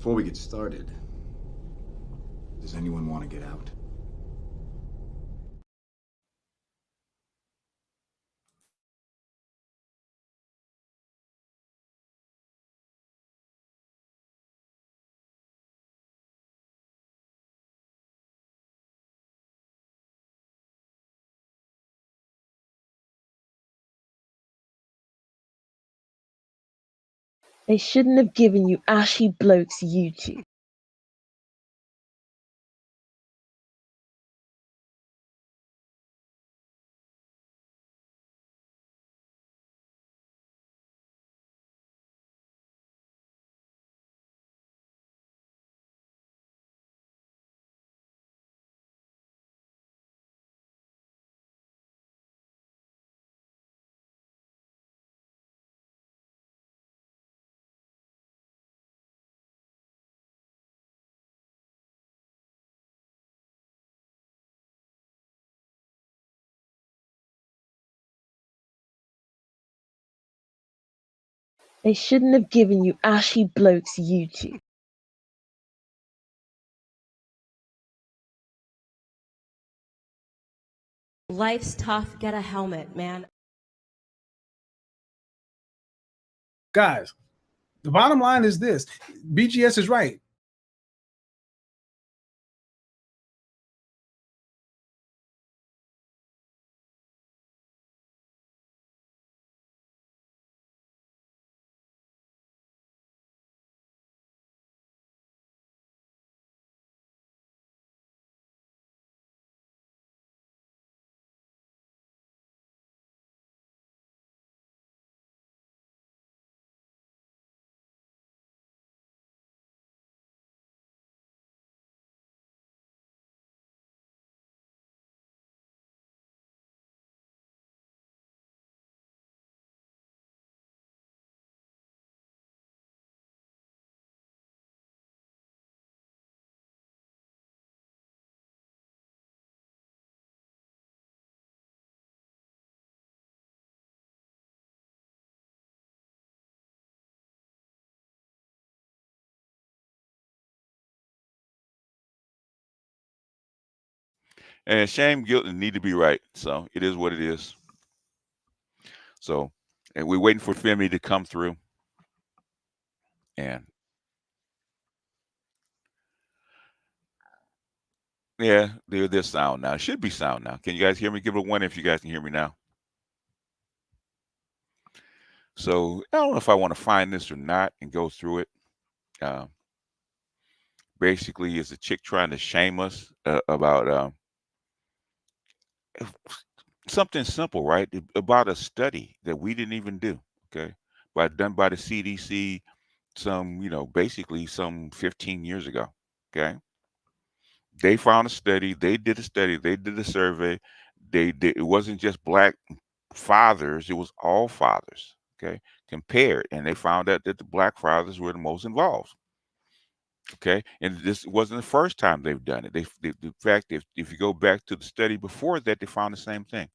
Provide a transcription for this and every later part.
Before we get started, does anyone want to get out? They shouldn't have given you ashy blokes YouTube. They shouldn't have given you ashy blokes YouTube. Life's tough. Get a helmet, man. Guys, the bottom line is this. BGS is right. And shame, guilt, and need to be right. So it is what it is. So, and we're waiting for Femi to come through. And yeah, there's sound now. It should be sound now. Can you guys hear me? Give it a one if you guys can hear me now. So I don't know if I want to find this or not and go through it. Uh, Basically, it's a chick trying to shame us about something simple, right? About a study that we didn't even do. Okay, done by the CDC, basically some 15 years ago. Okay, they found a study. They did a study. They did a survey. They did. It wasn't just black fathers. It was all fathers. Okay, compared, and they found out that the black fathers were the most involved. Okay, and this wasn't the first time they've done it. The fact, if you go back to the study before that, they found the same thing.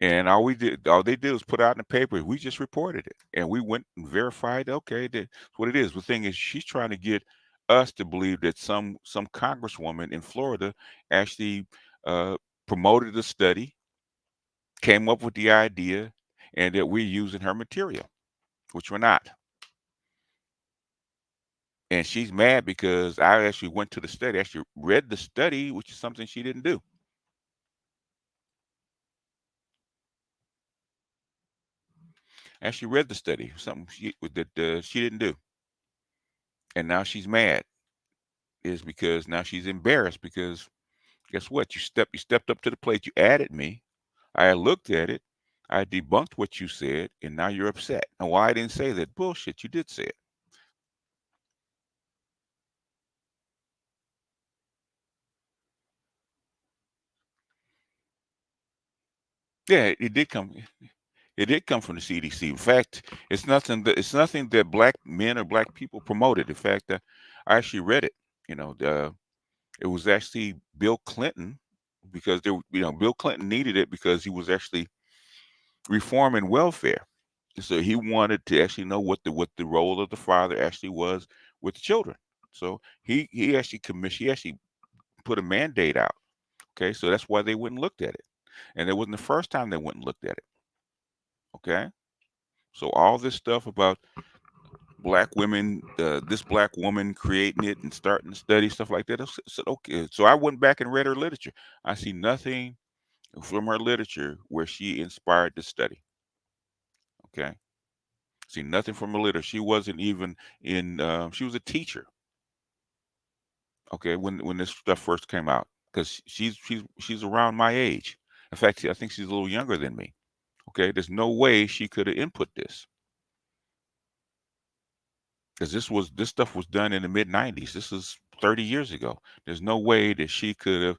And all they did was put out in the paper. We just reported it, and we went and verified. Okay, that's what it is. The thing is, she's trying to get us to believe that some congresswoman in Florida actually uh, promoted the study, came up with the idea, and that we're using her material, which we're not. And she's mad because I actually went to the study, actually read the study, which is something she didn't do. Actually read the study, something that she didn't do, and now she's mad. Is because now she's embarrassed because guess what? You stepped up to the plate. You added me. I looked at it. I debunked what you said, and now you're upset. And why I didn't say that bullshit? You did say it. Yeah, it did come. It did come from the CDC. In fact, it's nothing that black men or black people promoted. In fact, I actually read it. It was actually Bill Clinton because Bill Clinton needed it because he was actually reforming welfare. So he wanted to actually know what the role of the father actually was with the children. So he actually commissioned. He actually put a mandate out. Okay, so that's why they went and looked at it, and it wasn't the first time they went and looked at it. Okay, so all this stuff about black women, this black woman creating it and starting to study stuff like that. I said, okay, so I went back and read her literature. I see nothing from her literature where she inspired the study. Okay, see nothing from her literature. She wasn't even in. She was a teacher. Okay, when this stuff first came out, because she's around my age. In fact, I think she's a little younger than me. Okay, there's no way she could have input this, because this stuff was done in the mid '90s. This is 30 years ago. There's no way that she could have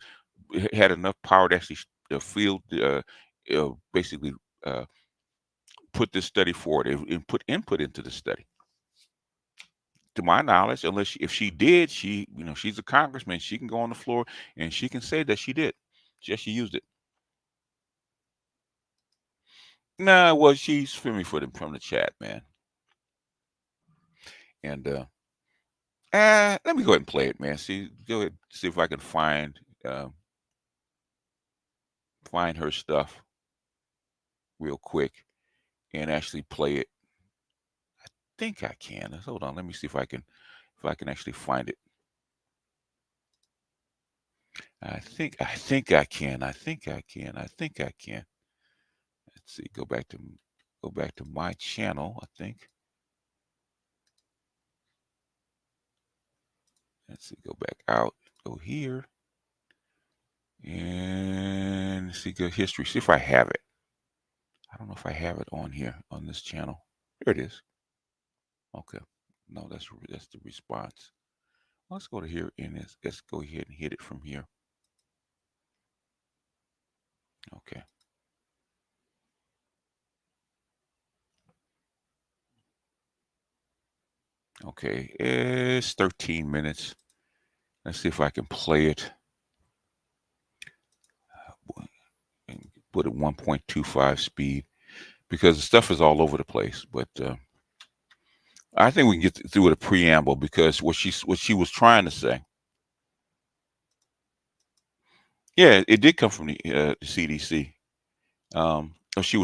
had enough power to actually field, basically uh, put this study forward and put input into the study. To my knowledge, unless if she did, she's a congressman. She can go on the floor and she can say that she did. She used it. Nah, well, she's Femi from the chat, man. And let me go ahead and play it, man. Go ahead, see if I can find her stuff real quick and actually play it. I think I can. Hold on, let me see if I can actually find it. I think I can. I think I can. Let's see. Go back to my channel, I think. Let's see. Go back out. Go here. And see, go history. See if I have it. I don't know if I have it on here on this channel. Here it is. Okay. No, that's the response. Let's go to here and let's go ahead and hit it from here. Okay. Okay, it's 13 minutes. Let's see if I can play it. And put it 1.25 speed, because the stuff is all over the place. But I think we can get through with a preamble, because what she was trying to say. Yeah, it did come from the CDC. She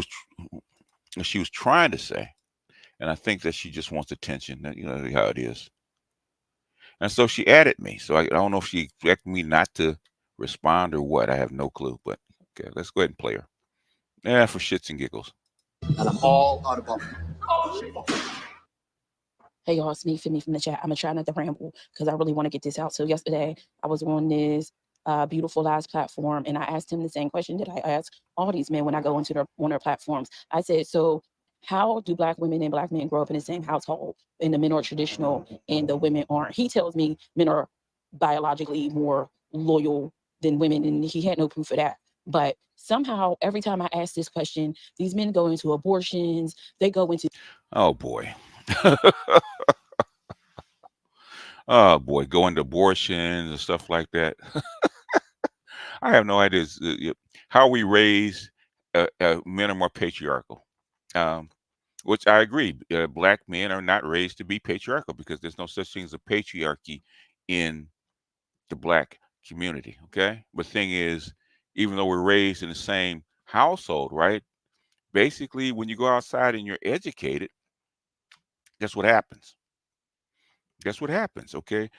was trying to say, and I think that she just wants attention. You know how it is. And so she added me. So I don't know if she expected me not to respond or what. I have no clue. But okay, let's go ahead and play her. Yeah, for shits and giggles. And I'm all out of bubble. Hey y'all, it's me, Femi from the chat. I'm gonna try not to ramble because I really want to get this out. So yesterday I was on this beautiful lives platform, and I asked him the same question that I ask all these men when I go into on their platforms. I said, so how do black women and black men grow up in the same household and the men are traditional and the women aren't? He tells me men are biologically more loyal than women, and he had no proof of that. But somehow every time I ask this question, these men go into abortions, they go into... Oh boy. Oh boy, going to abortions and stuff like that. I have no idea how we raise men are more patriarchal, which I agree. Black men are not raised to be patriarchal, because there's no such thing as a patriarchy in the black community. Okay, but the thing is, even though we're raised in the same household, right? Basically, when you go outside and you're educated, guess what happens? Guess what happens? Okay,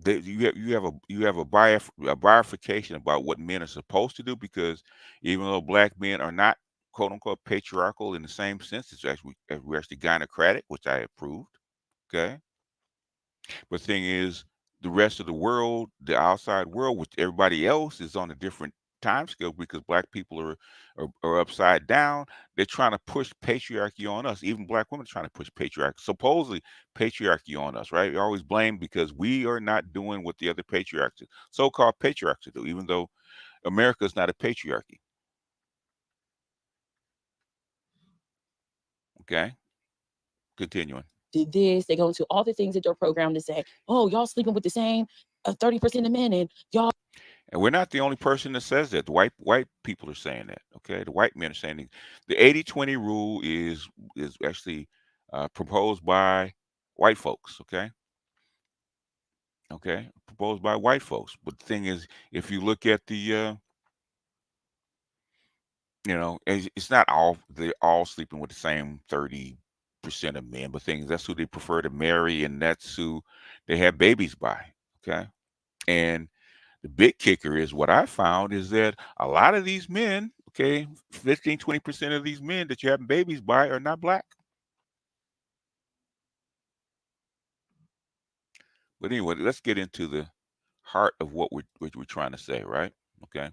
you have a bifurcation about what men are supposed to do, because even though black men are not quote unquote patriarchal in the same sense, we're actually gynocratic, which I approved. Okay, but the thing is, the rest of the world, the outside world, which everybody else is on a different time scale, because black people are upside down. They're trying to push patriarchy on us. Even black women are trying to push patriarchy, supposedly patriarchy on us, right? You're always blamed because we are not doing what the other patriarchs, so-called patriarchs, do, even though America is not a patriarchy. Okay, continuing. Did this, they go into all the things that they're programmed to say, oh, y'all sleeping with the same 30% of men, and y'all... And we're not the only person that says that. The white people are saying that. Okay, the white men are saying the 80-20 rule is actually proposed by white folks. Okay, proposed by white folks. But the thing is, if you look at the it's not all they're all sleeping with the same 30% of men, but things that's who they prefer to marry, and that's who they have babies by. Okay, and the big kicker is what I found is that a lot of these men, okay, 15-20% of these men that you're having babies by are not black. But anyway, let's get into the heart of what we're trying to say, right? Okay,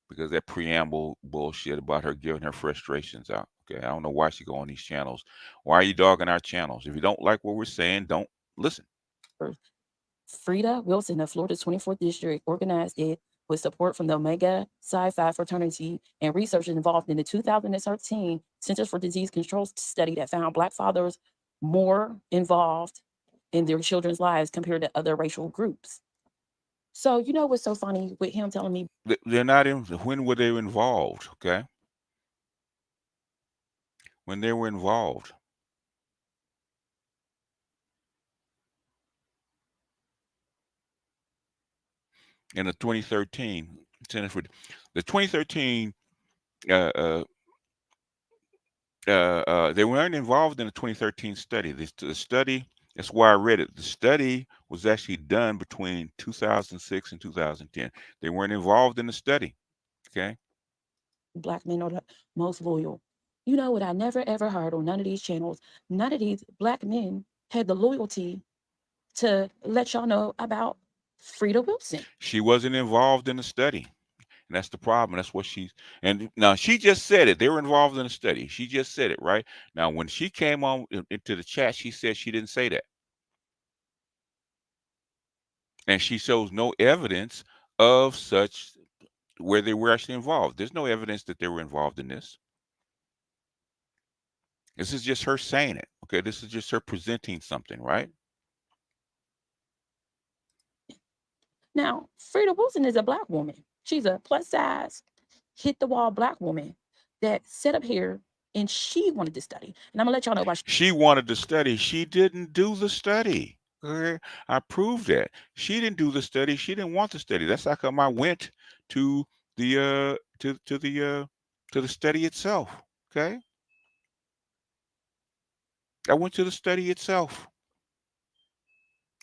because that preamble bullshit about her giving her frustrations out. Okay, I don't know why she go on these channels. Why are you dogging our channels? If you don't like what we're saying, don't listen. Frida Wilson of Florida's 24th District organized it with support from the Omega Psi Phi fraternity and researchers involved in the 2013 Centers for Disease Control study that found Black fathers more involved in their children's lives compared to other racial groups. So, you know what's so funny with him telling me They're not in. When were they involved? Okay, when they were involved. In the 2013 Center for the 2013 uh, uh, they weren't involved in the 2013 study. The study, that's why I read it. The study was actually done between 2006 and 2010. They weren't involved in the study. Okay. Black men are the most loyal. You know what I never ever heard on none of these channels? None of these Black men had the loyalty to let y'all know about Frida Wilson. She wasn't involved in the study. And that's the problem. That's what and now she just said it. They were involved in the study. She just said it, right? Now, when she came on into the chat, she said she didn't say that. And she shows no evidence of such where they were actually involved. There's no evidence that they were involved in this. This is just her saying it. Okay. This is just her presenting something, right? Now, Frida Wilson is a Black woman. She's a plus size, hit the wall Black woman that set up here and she wanted to study. And I'm gonna let y'all know why she wanted to study. She didn't do the study. Okay. I proved that. She didn't do the study. She didn't want to study. That's how come I went to the to the study itself. Okay. I went to the study itself.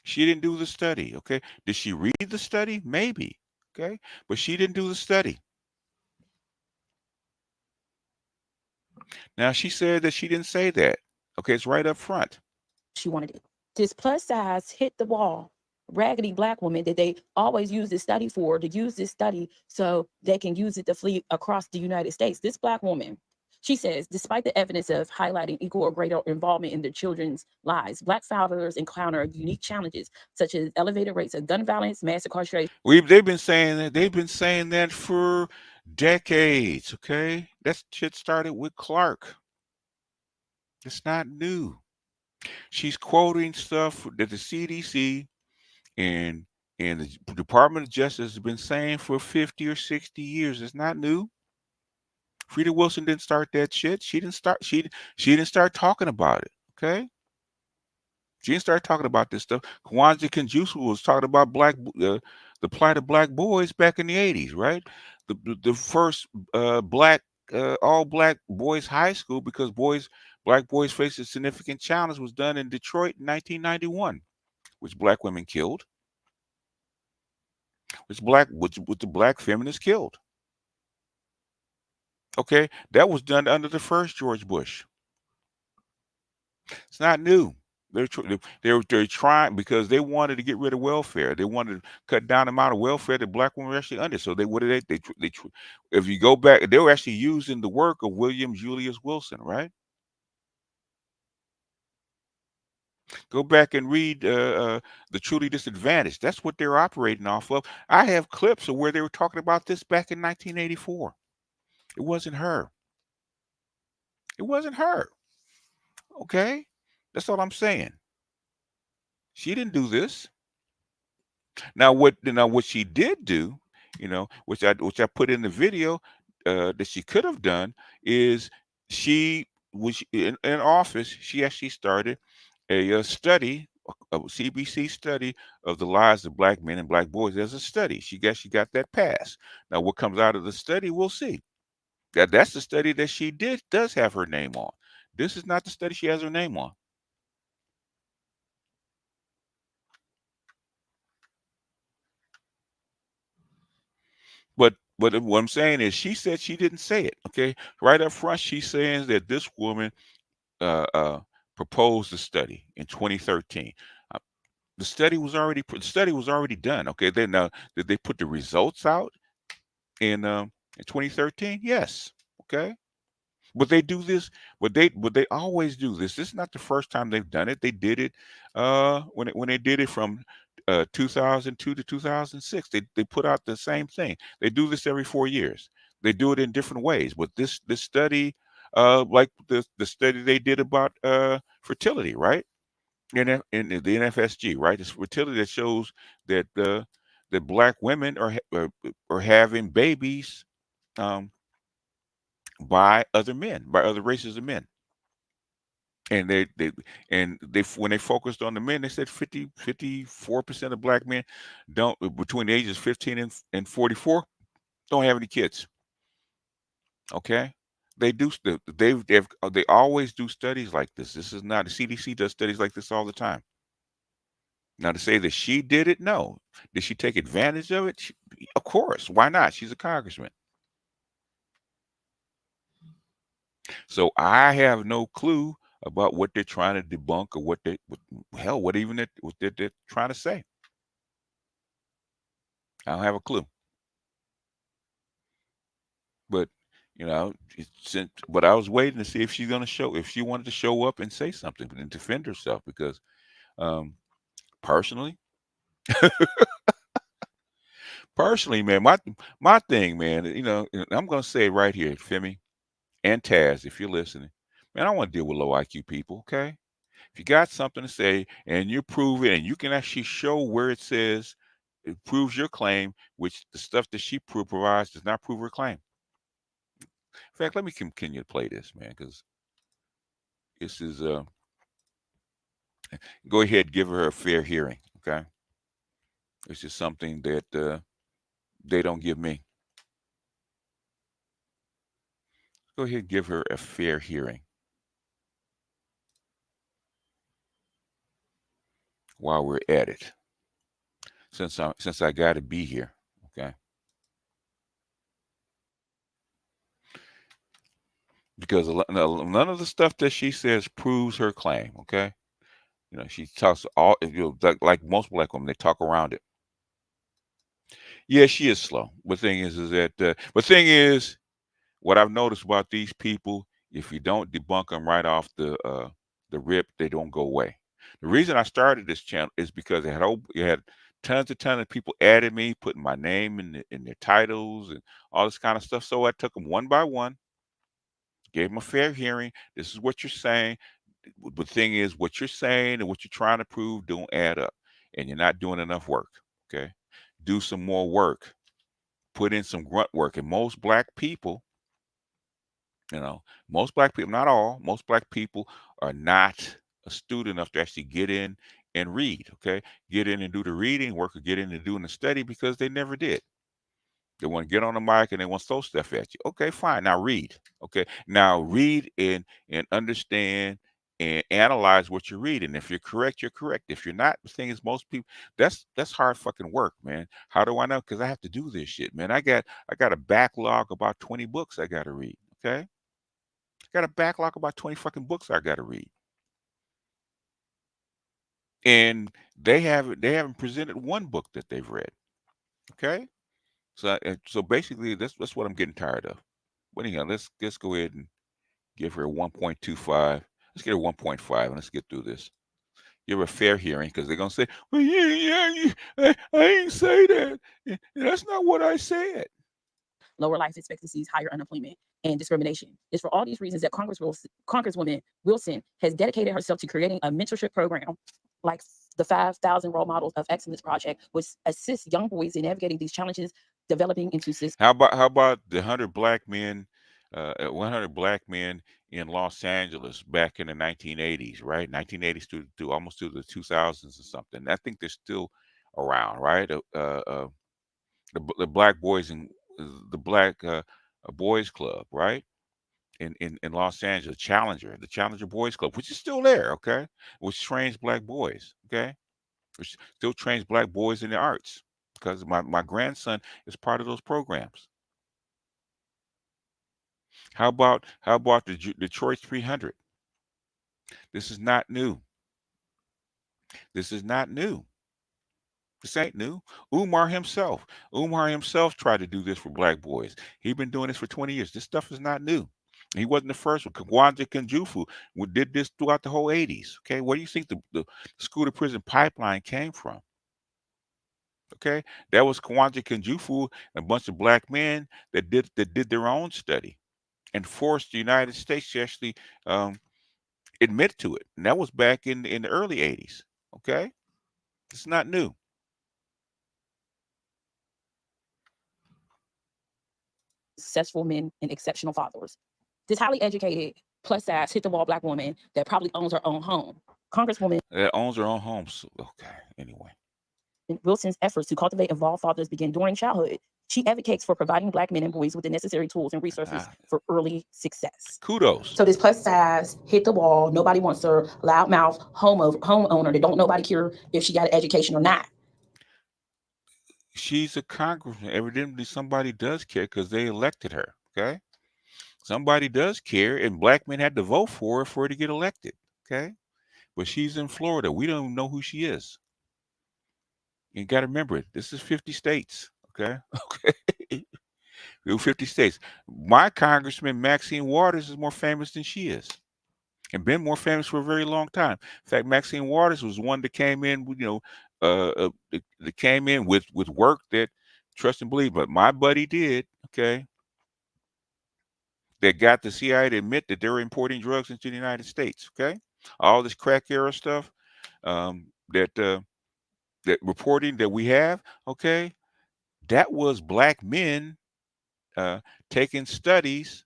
She didn't do the study. Okay. Did she read the study? Maybe. Okay. But she didn't do the study. Now she said that she didn't say that. Okay, it's right up front. she wanted it. This plus size hit the wall, raggedy Black woman that they always use this study for, to use this study so they can use it to flee across the United States. This Black woman, she says, despite the evidence of highlighting equal or greater involvement in their children's lives, Black fathers encounter unique challenges such as elevated rates of gun violence, mass incarceration. They've been saying that. They've been saying that for decades. Okay, that shit started with Clark. It's not new. She's quoting stuff that the CDC and the Department of Justice has been saying for 50 or 60 years. It's not new. Frida Wilson didn't start that shit. She didn't start. She didn't start talking about it. Okay. She didn't start talking about this stuff. Kwanzaa Kinjusu was talking about the plight of Black boys back in the 80s, right? The first black all Black boys high school, because Black boys faced a significant challenge, was done in Detroit in 1991, which Black women killed, which the Black feminists killed. Okay, that was done under the first George Bush. It's not new. They're trying, because they wanted to get rid of welfare. They wanted to cut down the amount of welfare that Black women were actually under. So what did if you go back, they were actually using the work of William Julius Wilson, right? Go back and read The Truly Disadvantaged. That's what they're operating off of. I have clips of where they were talking about this back in 1984. It wasn't her. It wasn't her. Okay, that's all I'm saying. She didn't do this. Now what she did do you know, which I put in the video that she could have done is she was in office. She actually started a study, a CBC study of the lives of black men and black boys as a study. She got that passed. Now, what comes out of the study, we'll see. That's the study that she does have her name on. This is not the study she has her name on. But what I'm saying is, she said she didn't say it. Okay, right up front, she's saying that this woman uh, uh, proposed the study in 2013. Uh, the study was already done. Okay, then now did they put the results out in 2013? Yes. Okay. But they do this, but they always do this. This is not the first time they've done it. They did it when they did it from 2002 to 2006. They put out the same thing. They do this every 4 years. They do it in different ways. But this study, like the study they did about fertility, right? In the NFSG, right? It's fertility that shows that that black women are having babies um, by other men, by other races of men. And they when they focused on the men, they said 54% of black men don't between the ages 15 and 44 don't have any kids. Okay. They always do studies like this. This is not the CDC does studies like this all the time. Now to say that she did it, no. Did she take advantage of it? Of course. Why not? She's a congressman. So I have no clue about what they're trying to debunk or what they're trying to say. I don't have a clue. But but I was waiting to see if she's gonna if she wanted to show up and say something and defend herself because um personally, man, my thing, man, I'm gonna say it right here, Femi and Taz, if you're listening, man, I don't want to deal with low IQ people, okay? If you got something to say and you prove it and you can actually show where it says it proves your claim, which the stuff that she provides does not prove her claim. In fact, let me continue to play this, man, because this is go ahead, give her a fair hearing, okay? It's just something that they don't give me. Go ahead, give her a fair hearing while we're at it. Since I got to be here, okay? Because none of the stuff that she says proves her claim, okay? She talks like most black women, they talk around it. Yeah, she is slow. But thing is that what I've noticed about these people, if you don't debunk them right off the rip, they don't go away. The reason I started this channel is because it had tons of people added me, putting my name in their titles and all this kind of stuff. So I took them one by one, gave them a fair hearing. This is what you're saying. The thing is, what you're saying and what you're trying to prove don't add up, and you're not doing enough work. Okay, do some more work. Put in some grunt work. And most black people, most black people, not all, most black people are not astute enough to actually get in and read. Okay, get in and do the reading work, or get in and doing the study because they never did. They want to get on the mic and they want to throw stuff at you. Okay, fine. Now read. Okay. Now read and understand and analyze what you're reading. If you're correct, you're correct. If you're not, the thing is most people that's hard fucking work, man. How do I know? Because I have to do this shit, man. I got a backlog about 20 books I gotta read. Okay. I got a backlog about 20 fucking books I gotta read. And they haven't presented one book that they've read. Okay. So basically, that's what I'm getting tired of. But anyhow, let's go ahead and give her 1.25. Let's get her 1.5, and let's get through this. Give her a fair hearing because they're gonna say, "Well, I ain't say that. That's not what I said." Lower life expectancies, higher unemployment, and discrimination. It's for all these reasons that Congresswoman Wilson has dedicated herself to creating a mentorship program like the 5,000 Role Models of Excellence Project, which assists young boys in navigating these challenges developing into How about the 100 black men, 100 black men in Los Angeles back in the 1980s, right? 1980s to almost to the 2000s or something. I think they're still around, right? The black boys and the black boys club, right? In Los Angeles, the Challenger Boys Club, which is still there, okay? Which trains black boys, okay? Which still trains black boys in the arts because my grandson is part of those programs. How about the Detroit 300? This is not new. This is not new. This ain't new. Umar himself tried to do this for black boys. He's been doing this for 20 years. This stuff is not new. He wasn't the first one. Kawanja Kanjufu did this throughout the whole 80s. Okay, where do you think the school to prison pipeline came from? Okay, that was Kawanja Kanjufu and a bunch of black men that did their own study and forced the United States to actually admit to it. And that was back in the early 80s. Okay, it's not new. successful men and exceptional fathers. This highly educated, plus size, hit the wall black woman that probably owns her own home. Congresswoman That owns her own home. So, okay, anyway. Wilson's efforts to cultivate evolved fathers begin during childhood. She advocates for providing black men and boys with the necessary tools and resources for early success. Kudos. So this plus size, hit the wall, nobody wants her, loudmouth homeowner that don't nobody care if she got an education or not. She's a congressman. Evidently, somebody does care because they elected her. Okay, somebody does care, and black men had to vote for her to get elected. Okay, but she's in Florida. We don't know who she is. You got to remember it. This is 50 states. Okay, okay, 50 states. My congressman Maxine Waters is more famous than she is, and been more famous for a very long time. In fact, Maxine Waters was one that came in, that came in with work that trust and believe. But my buddy did, okay, that got the CIA to admit that they were importing drugs into the United States. Okay, all this crack era stuff, that reporting that we have, okay, that was black men taking studies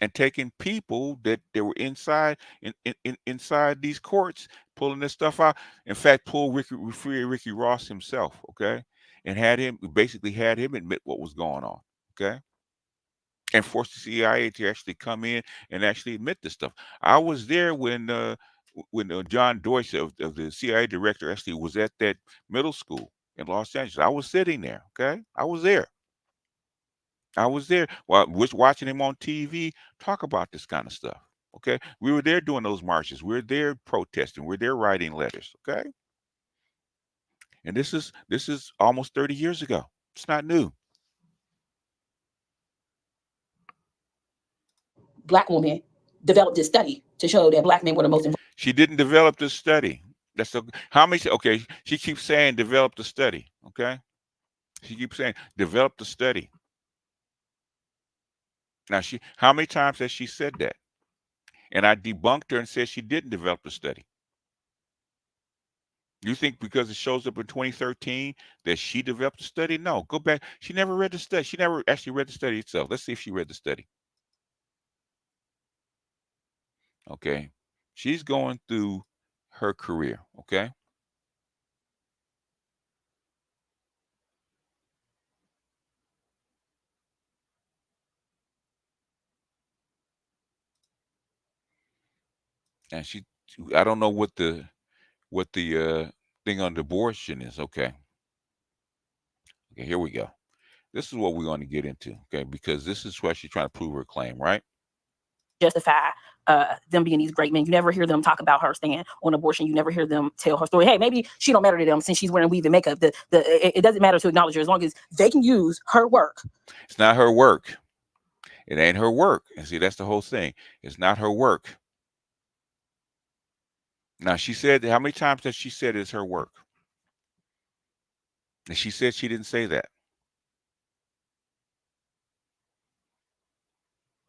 and taking people that they were inside these courts, pulling this stuff out. In fact, pulled Ricky Ross himself, okay, and had him admit what was going on, okay, and forced the CIA to actually come in and actually admit this stuff. I was there when John Deutsch of the CIA director actually was at that middle school in Los Angeles. I was sitting there, okay, I was there. While was watching him on TV talk about this kind of stuff. Okay, we were there doing those marches. We were there protesting. We are there writing letters. Okay, and this is almost 30 years ago. It's not new. Black woman developed this study to show that black men were the most. She didn't develop this study. How many? Okay, she keeps saying develop the study. Okay, she keeps saying develop the study. Now how many times has she said that? And I debunked her and said she didn't develop the study. You think because it shows up in 2013 that she developed the study? No, go back. She never read the study. She never actually read the study itself. Let's see if she read the study. Okay. She's going through her career. Okay. And I don't know what the thing on abortion is. Okay. Okay, here we go. This is what we're going to get into, okay? Because this is where she's trying to prove her claim, right? Justify them being these great men. You never hear them talk about her stand on abortion. You never hear them tell her story. Hey, maybe she don't matter to them since she's wearing weave and makeup. It doesn't matter to acknowledge her as long as they can use her work. It's not her work. It ain't her work. And see, that's the whole thing. It's not her work. Now, she said, how many times has she said it's her work? And she said she didn't say that.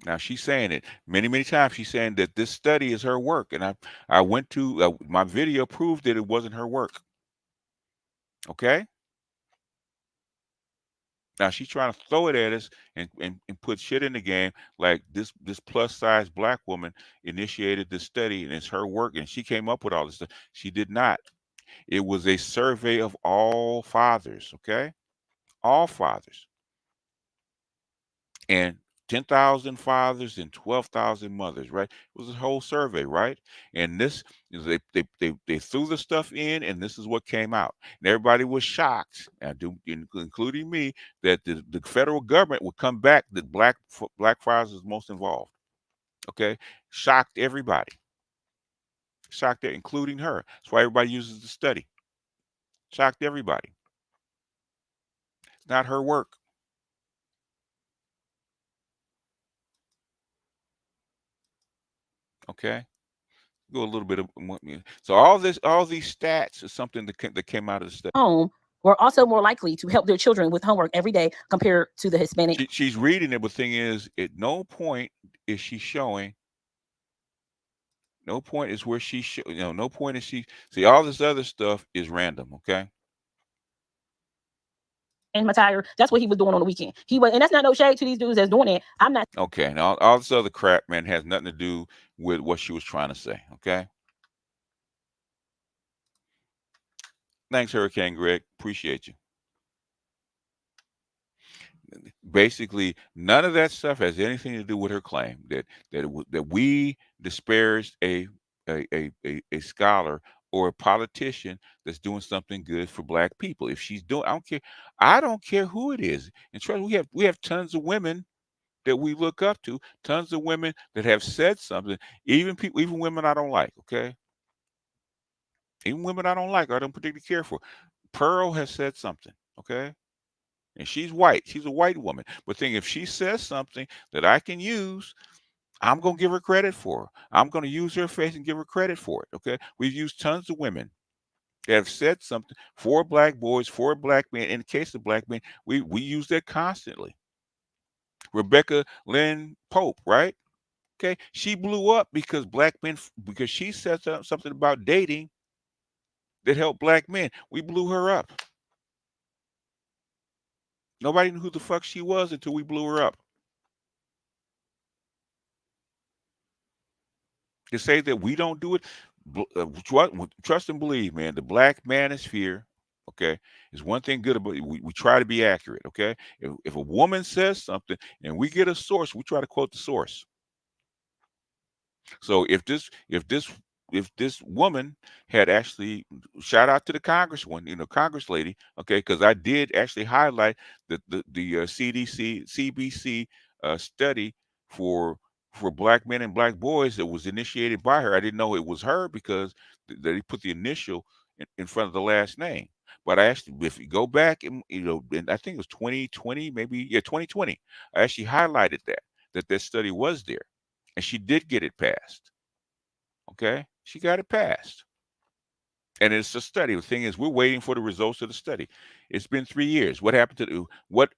Now she's saying it many, many times. She's saying that this study is her work, and I went to my video proved that it wasn't her work. Okay. Now she's trying to throw it at us and put shit in the game like this plus size black woman initiated this study and it's her work and she came up with all this stuff. She did not. It was a survey of all fathers, okay? All fathers. And 10,000 fathers and 12,000 mothers, right? It was a whole survey, right? And this is they threw the stuff in, and this is what came out. And everybody was shocked, including me, that the federal government would come back that black fathers is most involved. Okay, shocked everybody, shocked it, including her. That's why everybody uses the study. Shocked everybody. It's not her work. Okay. Go a little bit of so all these stats is something that came out of the study. Home were also more likely to help their children with homework every day compared to the Hispanic. She's reading it, but the thing is, at no point is she showing. No point is where she no point is she. See, all this other stuff is random. Okay. And my tire. That's what he was doing on the weekend. He was, and that's not no shade to these dudes that's doing it. I'm not. Okay. Now all this other crap, man, has nothing to do with what she was trying to say. Okay. Thanks, Hurricane Greg. Appreciate you. Basically, none of that stuff has anything to do with her claim that we disparaged a scholar or a politician that's doing something good for black people. If she's doing, I don't care who it is. And trust me, we have tons of women that we look up to, tons of women that have said something, even women I don't like. Okay, even women I don't like, or I don't particularly care for. Pearl has said something. Okay. And she's white. She's a white woman. But if she says something that I can use, I'm going to give her credit for her. I'm going to use her face and give her credit for it. Okay. We've used tons of women that have said something for black boys, for black men. In the case of black men, we use that constantly. Rebecca Lynn Pope, right? Okay. She blew up because because she said something about dating that helped black men. We blew her up. Nobody knew who the fuck she was until we blew her up. To say that we don't do it, trust and believe, man. The black manosphere, okay, is one thing good about it. We try to be accurate, okay? If a woman says something and we get a source, we try to quote the source. So if this woman had actually, shout out to the congresswoman, Congress lady, okay, because I did actually highlight the CDC CBC study for black men and black boys that was initiated by her. I didn't know it was her because they put the initial in front of the last name. But I actually, if you go back and I think it was 2020, maybe 2020, I actually highlighted that study was there, and she did get it passed. Okay, she got it passed, and it's a study. The thing is, we're waiting for the results of the study. It's been 3 years. What happened to what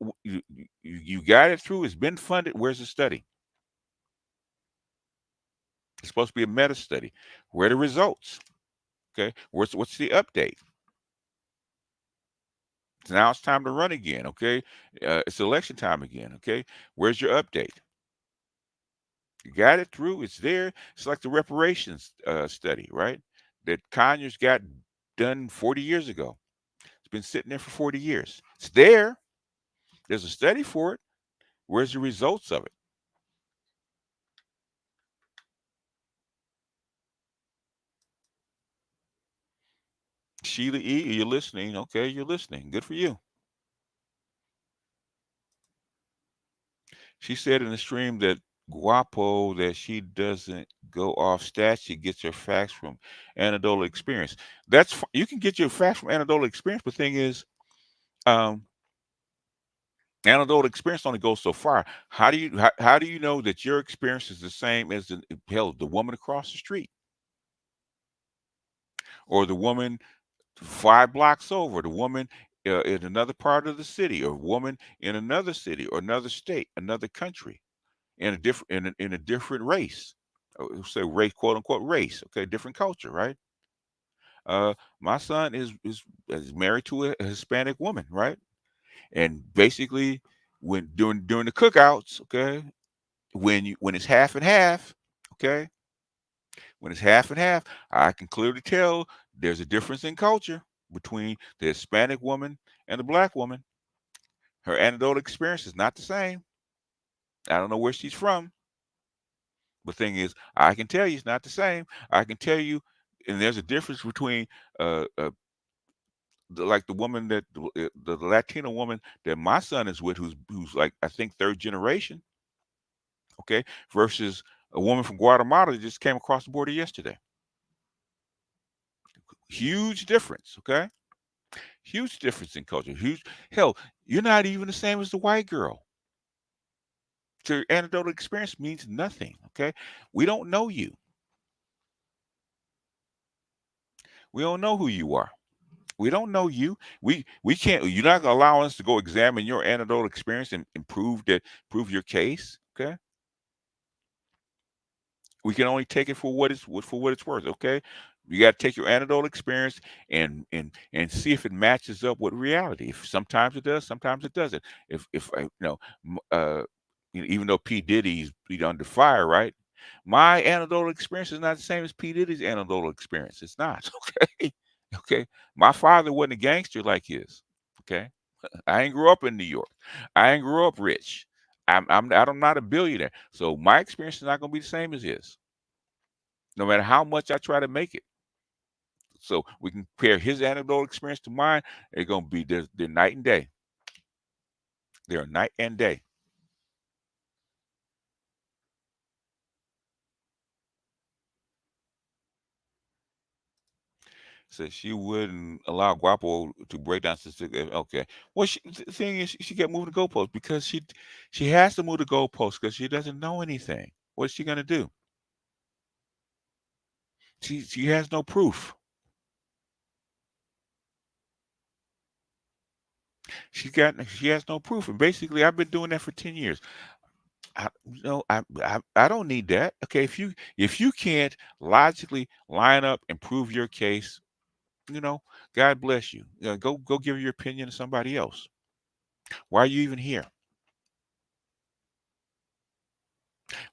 you got it through? It's been funded. Where's the study? It's supposed to be a meta study. Where are the results? Okay, what's the update? Now it's time to run again. Okay, it's election time again. Okay, where's your update? You got it through. It's there. It's like the reparations study, right? That Conyers got done 40 years ago. It's been sitting there for 40 years. It's there. There's a study for it. Where's the results of it? Sheila E., you're listening. Okay, you're listening. Good for you. She said in the stream that Guapo that she doesn't go off stats. She gets her facts from anecdotal experience. You can get your facts from anecdotal experience. But the thing is, anecdotal experience only goes so far. How do you know that your experience is the same as the woman across the street, or the woman 5 blocks over, the woman in another part of the city, or woman in another city, or another state, another country, in a different in a different race, say race, quote unquote race, okay, different culture, right? My son is married to a Hispanic woman, right? And basically, when during the cookouts, okay, when it's half and half, okay, when it's half and half, I can clearly tell there's a difference in culture between the Hispanic woman and the black woman. Her anecdotal experience is not the same. I don't know where she's from. The thing is, I can tell you it's not the same. I can tell you, and there's a difference between like the woman that the Latina woman that my son is with, who's like I think third generation, okay, versus a woman from Guatemala that just came across the border yesterday. Huge difference, okay? Huge difference in culture. Huge hell, you're not even the same as the white girl. So your anecdotal experience means nothing, okay? We don't know you. We don't know who you are. We don't know you. We can't. You're not gonna allow us to go examine your anecdotal experience and prove your case. Okay. We can only take it for what it's worth. Okay. You got to take your anecdotal experience and see if it matches up with reality. If sometimes it does, sometimes it doesn't. If even though P Diddy's under fire, right? My anecdotal experience is not the same as P Diddy's anecdotal experience. It's not. Okay. Okay. My father wasn't a gangster like his. Okay. I ain't grew up in New York. I ain't grew up rich. I'm not a billionaire. So my experience is not gonna be the same as his, no matter how much I try to make it. So we can compare his anecdotal experience to mine. They're gonna be they're night and day. They're night and day. So she wouldn't allow Guapo to break down statistics. Okay. Well, the thing is, she kept moving the goalposts because she has to move the goalposts because she doesn't know anything. What's she gonna do? She has no proof. She has no proof, and basically, I've been doing that for 10 years. I don't need that. Okay, if you can't logically line up and prove your case, you know, God bless you. Go give your opinion to somebody else. Why are you even here?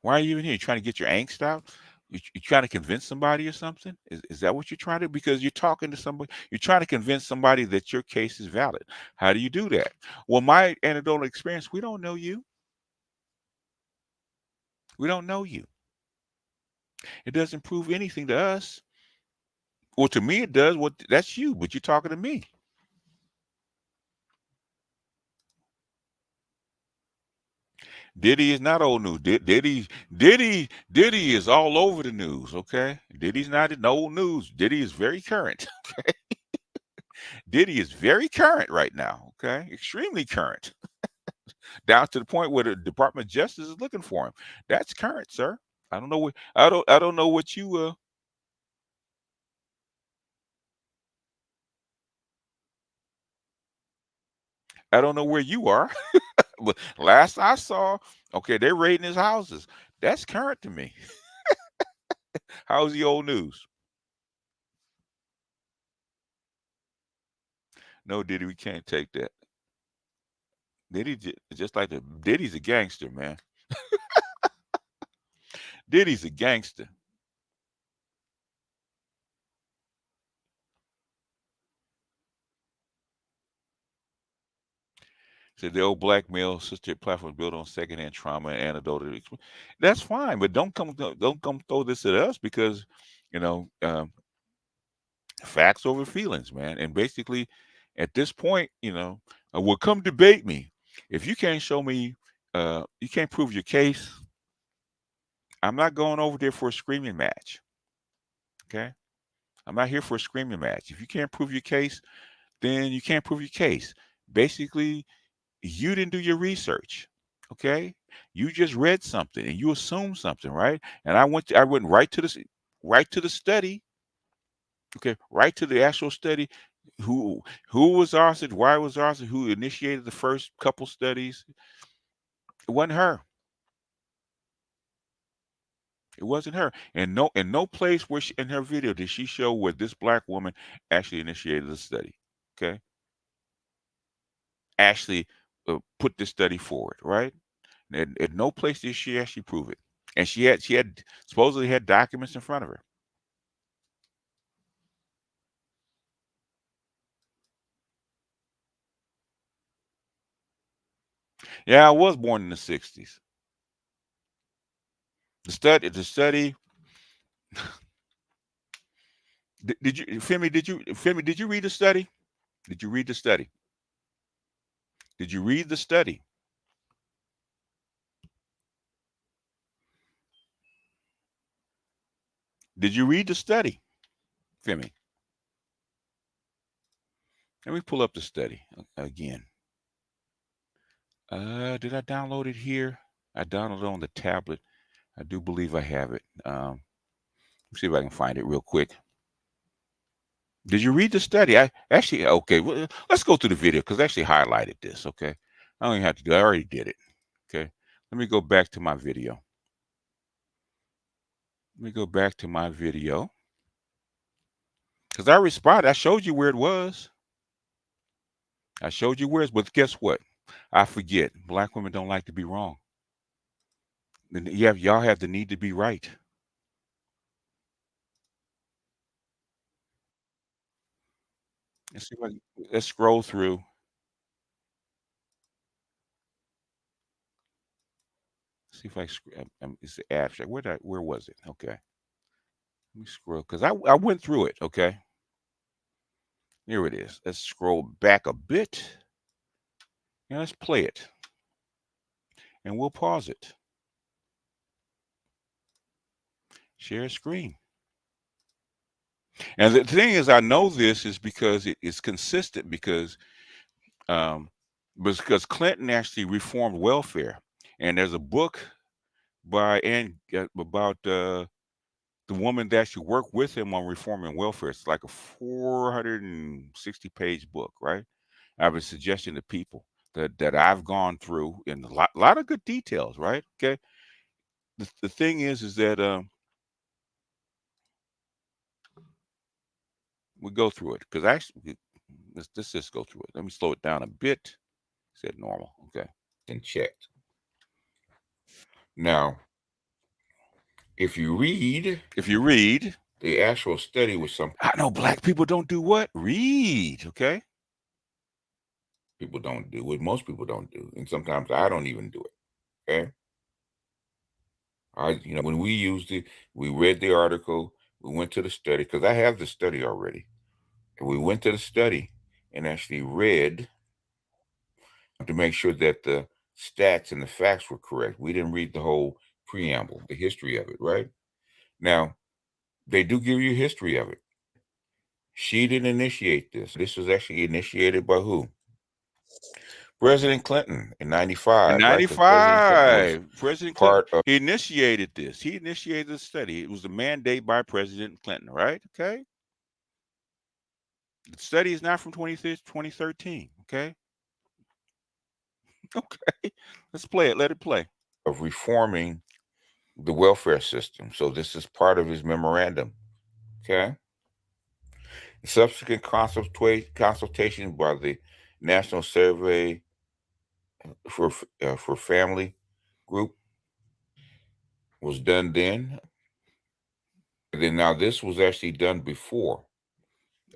Why are you even here? You trying to get your angst out? You trying to convince somebody or something? Is that what you're trying to? Because you're talking to somebody, you're trying to convince somebody that your case is valid. How do you do that? Well, my anecdotal experience, we don't know you. We don't know you. It doesn't prove anything to us. Well, to me, it does. What that's you, but you're talking to me. Diddy is not old news. Diddy is all over the news. Okay, Diddy's not in old news. Diddy is very current. Diddy is very current right now. Okay, extremely current, down to the point where the Department of Justice is looking for him. That's current, sir. I don't know what I don't know what you I don't know where you are. But last I saw, okay, they're raiding his houses. That's current to me. How's the old news? No, Diddy, we can't take that. Just like the Diddy's a gangster, man. Diddy's a gangster. Said the old black male sister platform built on secondhand trauma and anecdotal. That's fine, but don't come throw this at us because you know facts over feelings, man. And basically, at this point, well, come debate me. If you can't show me, you can't prove your case. I'm not going over there for a screaming match. Okay, I'm not here for a screaming match. If you can't prove your case, then you can't prove your case. Basically, you didn't do your research. Okay, you just read something and you assumed something, right? And I went right to the study. Okay, right to the actual study. Who who was authored? Why was authored? Who initiated the first couple studies? It wasn't her. It wasn't her. And no, in no place where in her video did she show where this black woman actually initiated the study. Okay, actually put this study forward, right? And at no place did she actually prove it. And she had supposedly had documents in front of her. Yeah, I was born in the 60s. The study. Did you, Femi, did you read the study? Did you read the study? Did you read the study? Did you read the study, Femi? Let me pull up the study again. Did I download it here? I downloaded it on the tablet. I do believe I have it. Let's see if I can find it real quick. Did you read the study? I actually, okay, well, let's go through the video because I actually highlighted this, okay? I don't even have to do it. I already did it, okay? Let me go back to my video. Let me go back to my video because I responded. I showed you where it was. I showed you where it's, but guess what? I forget. Black women don't like to be wrong. And y'all have the need to be right. Let's see if I can, let's scroll through. See if it's the abstract. Where was it? Okay. Let me scroll because I went through it. Okay. Here it is. Let's scroll back a bit. And let's play it. And we'll pause it. Share screen. And the thing is, I know this is because it's consistent because Clinton actually reformed welfare. And there's a book by about the woman that actually worked with him on reforming welfare. It's like a 460-page book, right? I've been suggesting to people that I've gone through in a lot of good details, right? Okay. The thing is that we go through it because actually let's just go through it. Let me slow it down a bit. Said normal, okay, and checked. Now, if you read the actual study with some, I know black people don't do what? Read, okay? People don't do what most people don't do. And sometimes I don't even do it. Okay. When we used it, we read the article, we went to the study, because I have the study already. And we went to the study and actually read to make sure that the stats and the facts were correct. We didn't read the whole preamble, the history of it, right? Now, they do give you history of it. She didn't initiate this. This was actually initiated by who? President Clinton in 95. In 95, President Clinton, he initiated this. He initiated the study. It was a mandate by President Clinton, right? Okay. The study is not from 2013, okay? Okay. Let's play it. Let it play. Of reforming the welfare system. So this is part of his memorandum, okay? Subsequent consultation by the National Survey for Family Group was done then. And then now this was actually done before.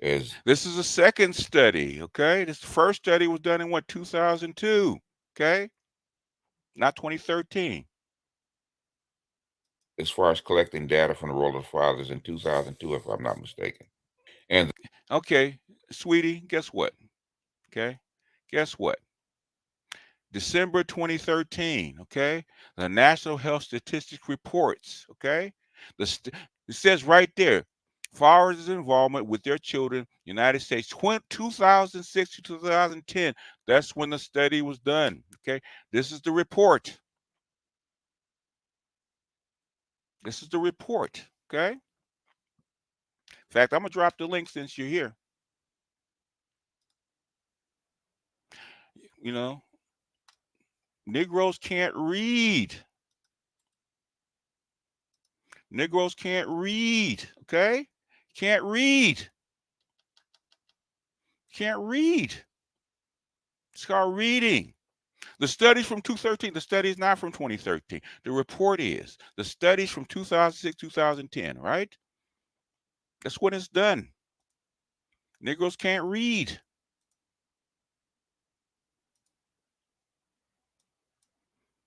This is a second study, okay? The first study was done in what, 2002, okay? Not 2013. As far as collecting data from the roll of fathers in 2002, if I'm not mistaken. And okay, sweetie, guess what? Okay, guess what? December 2013, okay? The National Health Statistics reports, okay? It says right there, fathers' involvement with their children, United States, 2006 to 2010. That's when the study was done, okay? This is the report. This is the report, okay? In fact, I'm going to drop the link since you're here. You know, Negroes can't read. Negroes can't read, okay? Can't read. Can't read. It's called reading. The studies from 2013, the study is not from 2013. The report is. The studies from 2006, 2010, right? That's when it's done. Negroes can't read.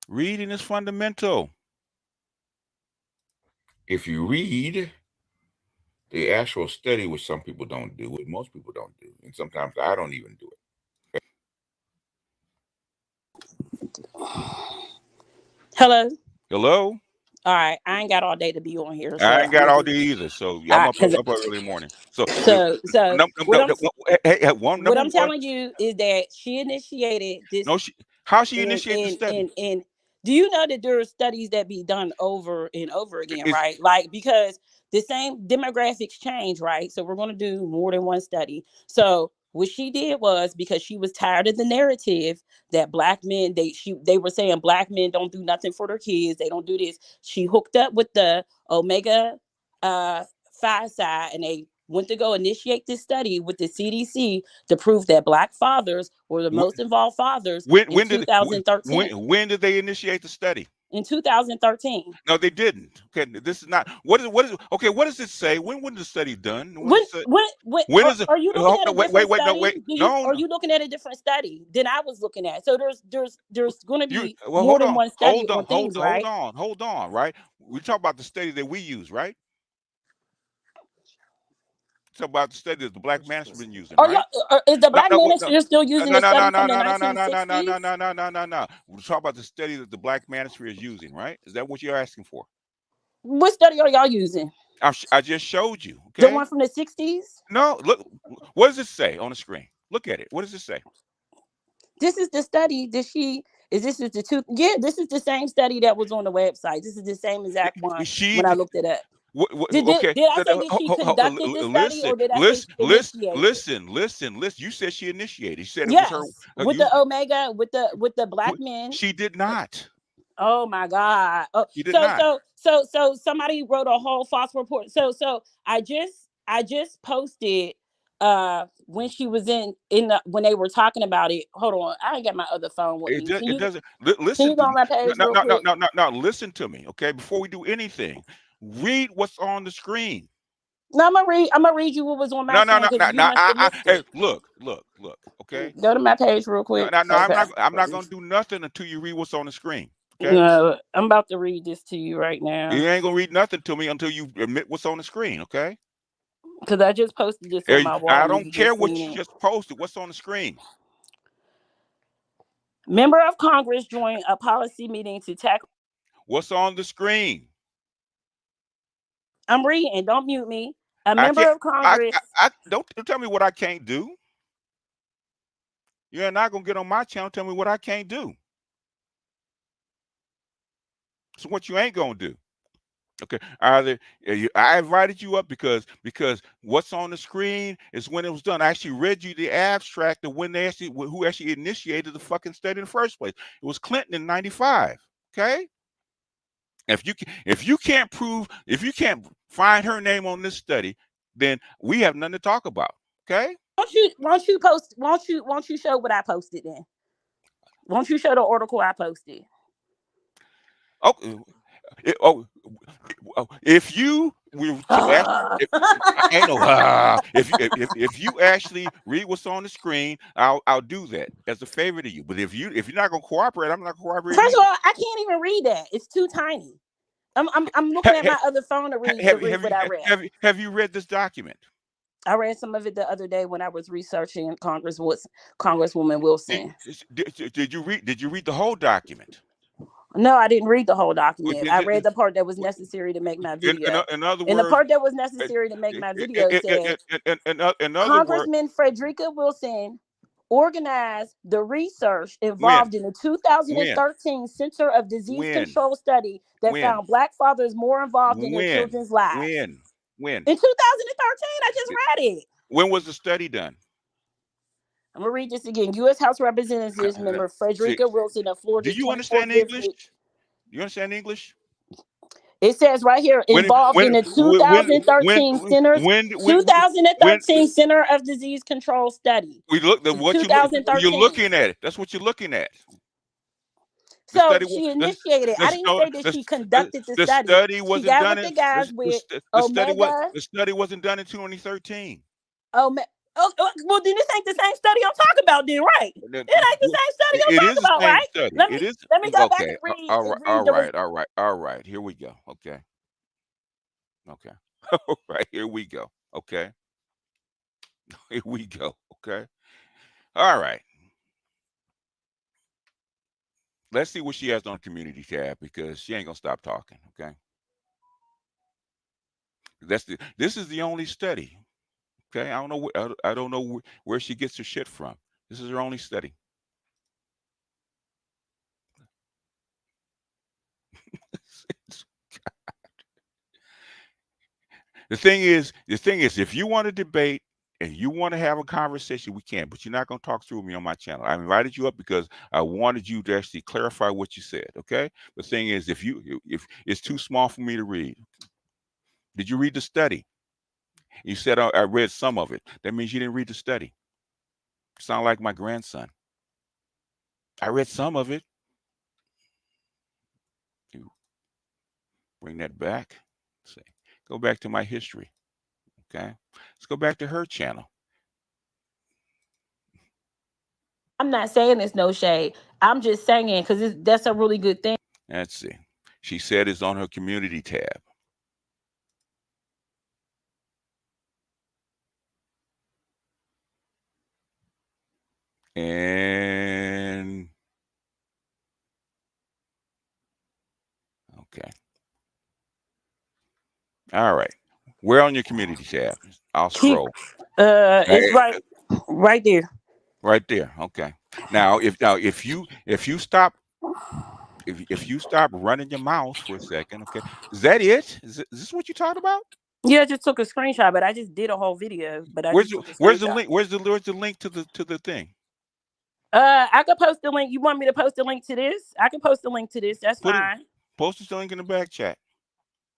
Reading is fundamental. If you read the actual study, which some people don't do, which most people don't do, and sometimes I don't even do it. Hello. Hello? All right, I ain't got all day to be on here, so I ain't got I'm all gonna day do. either, so All I'm right, up because early in the morning. So what I'm number what I'm one. telling you is that she initiated this. No, how she and initiate the and study? and do you know that there are studies that be done over and over again, Is right? Like, because the same demographics change, right? So we're going to do more than one study. So what she did was, because she was tired of the narrative that black men, they were saying black men don't do nothing for their kids, they don't do this. She hooked up with the Omega 5 side, and they went to go initiate this study with the CDC to prove that black fathers were the most involved fathers in 2013. when did they initiate the study? In 2013. No, they didn't. Okay, this is not what is okay. What does it say? When was the study done? When When is it? are you looking at a Wait, different wait, no, study? wait, Are you looking at a different study than I was looking at? So there's going to be well, more than one study on things, right? hold on, right? We talk about the study that we use, right? Talk about the study that the black man's been using, Are right? y'all, is the No, black no, manosphere still using the study from the no, 1960s? no. We talk about the study that the black manosphere is using, right? Is that what you're asking for? What study are y'all using? I just showed you. The Okay. one from the 60s? No, look. What does it say on the screen? Look at it. What does it say? This is the study that this is the two. Yeah, this is the same study that was on the website. This is the same exact one when I looked it up. Okay. Did I say that she conducted the study, or did I say she initiated? Listen. You said she initiated. You said it was her. Yes, with the Omega, with the black men. She did not. Oh my God. Oh, She did not. So somebody wrote a whole false report. So I just posted when she was in the when they were talking about it. Hold on, I ain't got my other phone with me. It doesn't. Can Listen you go to on me. my page real quick? No. Listen to me, okay? Before we do anything, read what's on the screen. No, I'm gonna read you what was on my screen, because you must have missed it. Hey, look, okay? Go to my page real quick. No, Okay. I'm not gonna do nothing until you read what's on the screen. Okay? No, I'm about to read this to you right now. You ain't gonna read nothing to me until you admit what's on the screen, okay? Because I just posted this on my wall. I don't care what you just posted. What's on the screen? Member of Congress joined a policy meeting to tackle. What's on the screen? I'm reading. Don't mute me. A member of Congress. Don't tell me what I can't do. You're not gonna get on my channel and tell me what I can't do. So what you ain't gonna do? Okay, I invited you up because what's on the screen is when it was done. I actually read you the abstract of when who actually initiated the fucking study in the first place. It was Clinton in '95. Okay, if you can't find her name on this study, then we have nothing to talk about. Okay. Won't you show what I posted then? Won't you show the article I posted? If you if you actually read what's on the screen, I'll do that as a favor to you. But if you're not gonna cooperate, I'm not cooperating. First of all, I can't even read that. It's too tiny. I'm looking at my other phone to read what I read. Have you read this document? I read some of it the other day when I was researching Congresswoman Wilson. Did you read the whole document? No, I didn't read the whole document. I read the part that was necessary to make my video. In other words, and the part that was necessary to make my video said, Congressman Frederica Wilson organized the research involved in the 2013 Center of Disease Control study that found black fathers more involved in their children's lives. When? In 2013, I just read it. When was the study done? I'm going to read this again. U.S. House Representatives member Frederica Wilson of Florida's. Do you understand English? You understand English? It says right here, involved in the 2013 Center of Disease Control study. We look at what you're looking at. That's what you're looking at. So she initiated. I didn't say that she conducted the study. The study wasn't done. The guys with the study wasn't done in 2013. Oh, well, then this ain't the same study I'm talking about, then, right? It ain't the same study I'm talking about, right? Study. Let me go back and read. All right. Here we go. Okay. All right. Here we go. Okay. Here we go. Okay. All right. Let's see what she has on the community tab, because she ain't gonna stop talking. Okay. This is the only study. Okay. I don't know where she gets her shit from. This is her only study. The thing is, if you want to debate and you want to have a conversation, we can, but you're not going to talk through me on my channel. I invited you up because I wanted you to actually clarify what you said. Okay. The thing is, if it's too small for me to read, did you read the study? You said I read some of it. That means you didn't read the study. You sound like my grandson. I read some of it. You bring that back. Let's see. Go back to my history. Okay. Let's go back to her channel. I'm not saying it's no shade. I'm just saying because that's a really good thing. Let's see. She said it's on her community tab. And okay. All right. Where on your community tab? I'll scroll. It's right there. Right there. Okay. Now if you stop running your mouth for a second, okay. Is that it? Is this what you talked about? Yeah, I just took a screenshot, but I just did a whole video. But where's the link? Where's the link to the thing? I could post the link. You want me to post the link to this? I can post the link to this. That's fine. Post the link in the back chat.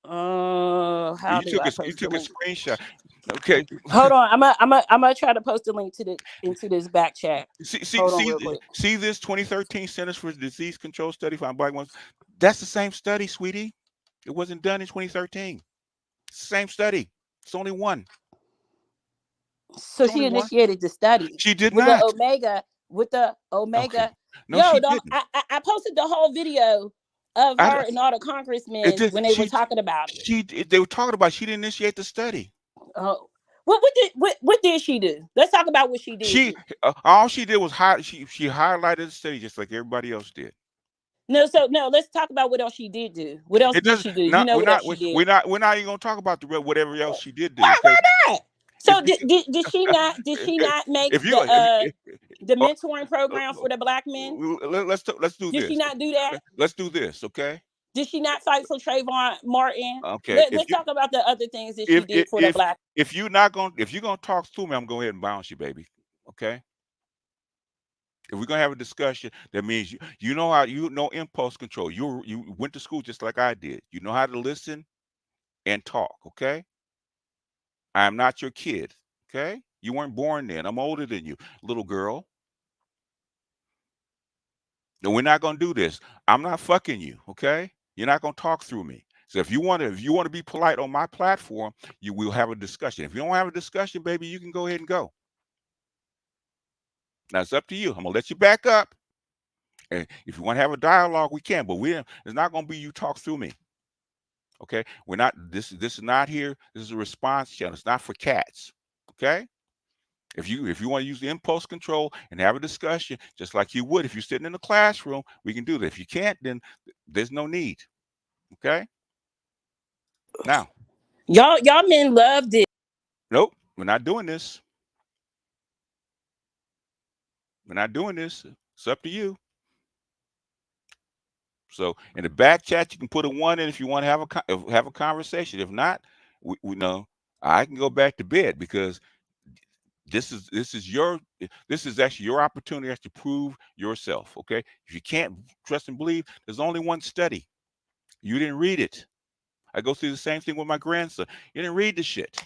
How you took a screenshot. Okay. Hold on. I'm gonna try to post a link into this back chat. See this 2013 Centers for Disease Control study found Black ones. That's the same study, sweetie. It wasn't done in 2013. It's the same study. It's only one. So she initiated the study. She did not. With the Omega. Okay. No, I posted the whole video of her and all the congressmen when they were talking about it. They were talking about she didn't initiate the study. Oh, what did she do? Let's talk about what she did. All she did was she highlighted the study just like everybody else did. No, let's talk about what else she did do. What else did she do? What else she did? We're not even gonna talk about whatever else she did do. Why not? So did she not make the mentoring program for the Black men? Let's do this. Did she not do that? Let's do this, okay? Did she not fight for Trayvon Martin? Okay. Let's talk about the other things that she did for the Black. If you're gonna talk through me, I'm going to go ahead and bounce you, baby. Okay. If we're gonna have a discussion, that means you know impulse control. You went to school just like I did. You know how to listen and talk. Okay. I am not your kid. Okay. You weren't born then. I'm older than you, little girl. No, we're not gonna do this. I'm not fucking you. Okay. You're not gonna talk through me. So if you want to be polite on my platform, you will have a discussion. If you don't have a discussion, baby, you can go ahead and go. Now it's up to you. I'm gonna let you back up. And if you want to have a dialogue, we can, but it's not gonna be you talk through me. Okay, we're not. This is not here. This is a response channel. It's not for cats. Okay. If you want to use the impulse control and have a discussion, just like you would if you're sitting in the classroom, we can do that. If you can't, then there's no need. Okay. Now, y'all men loved it. Nope, we're not doing this. We're not doing this. It's up to you. So in the back chat, you can put a 1 in if you want to have a conversation. If not, we know I can go back to bed, because this is actually your opportunity to prove yourself. Okay, if you can't trust and believe, there's only one study. You didn't read it. I go through the same thing with my grandson. You didn't read the shit.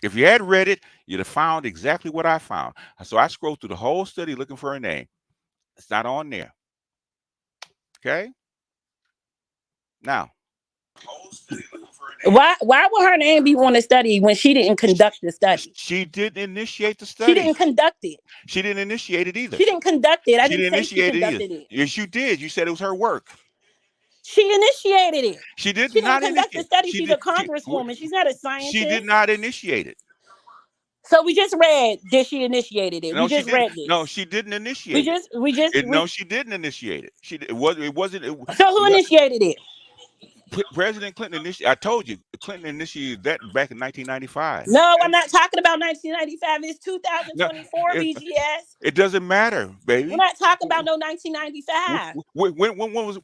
If you had read it, you'd have found exactly what I found. So I scrolled through the whole study looking for a name. It's not on there. Okay? Now, Why would her name be on the study when she didn't conduct the study? she didn't initiate the She study. didn't conduct it. She didn't initiate it either. She didn't conduct it. I She didn't didn't say she initiate it either. conducted it. Yes, you did. You said it was her work. She initiated it. She did She didn't not conduct the initiate. study. She She's a did. congresswoman. She's not a She scientist. did not initiate it. So we just read that she initiated it. No, We she just didn't. read this. No, she didn't initiate it. No, she didn't initiate it. It wasn't. So who initiated it? President Clinton initiated. I told you, Clinton initiated that back in 1995. No, I'm not talking about 1995. It's No, 2024, BGS. it doesn't matter, baby. We're not talking about no 1995.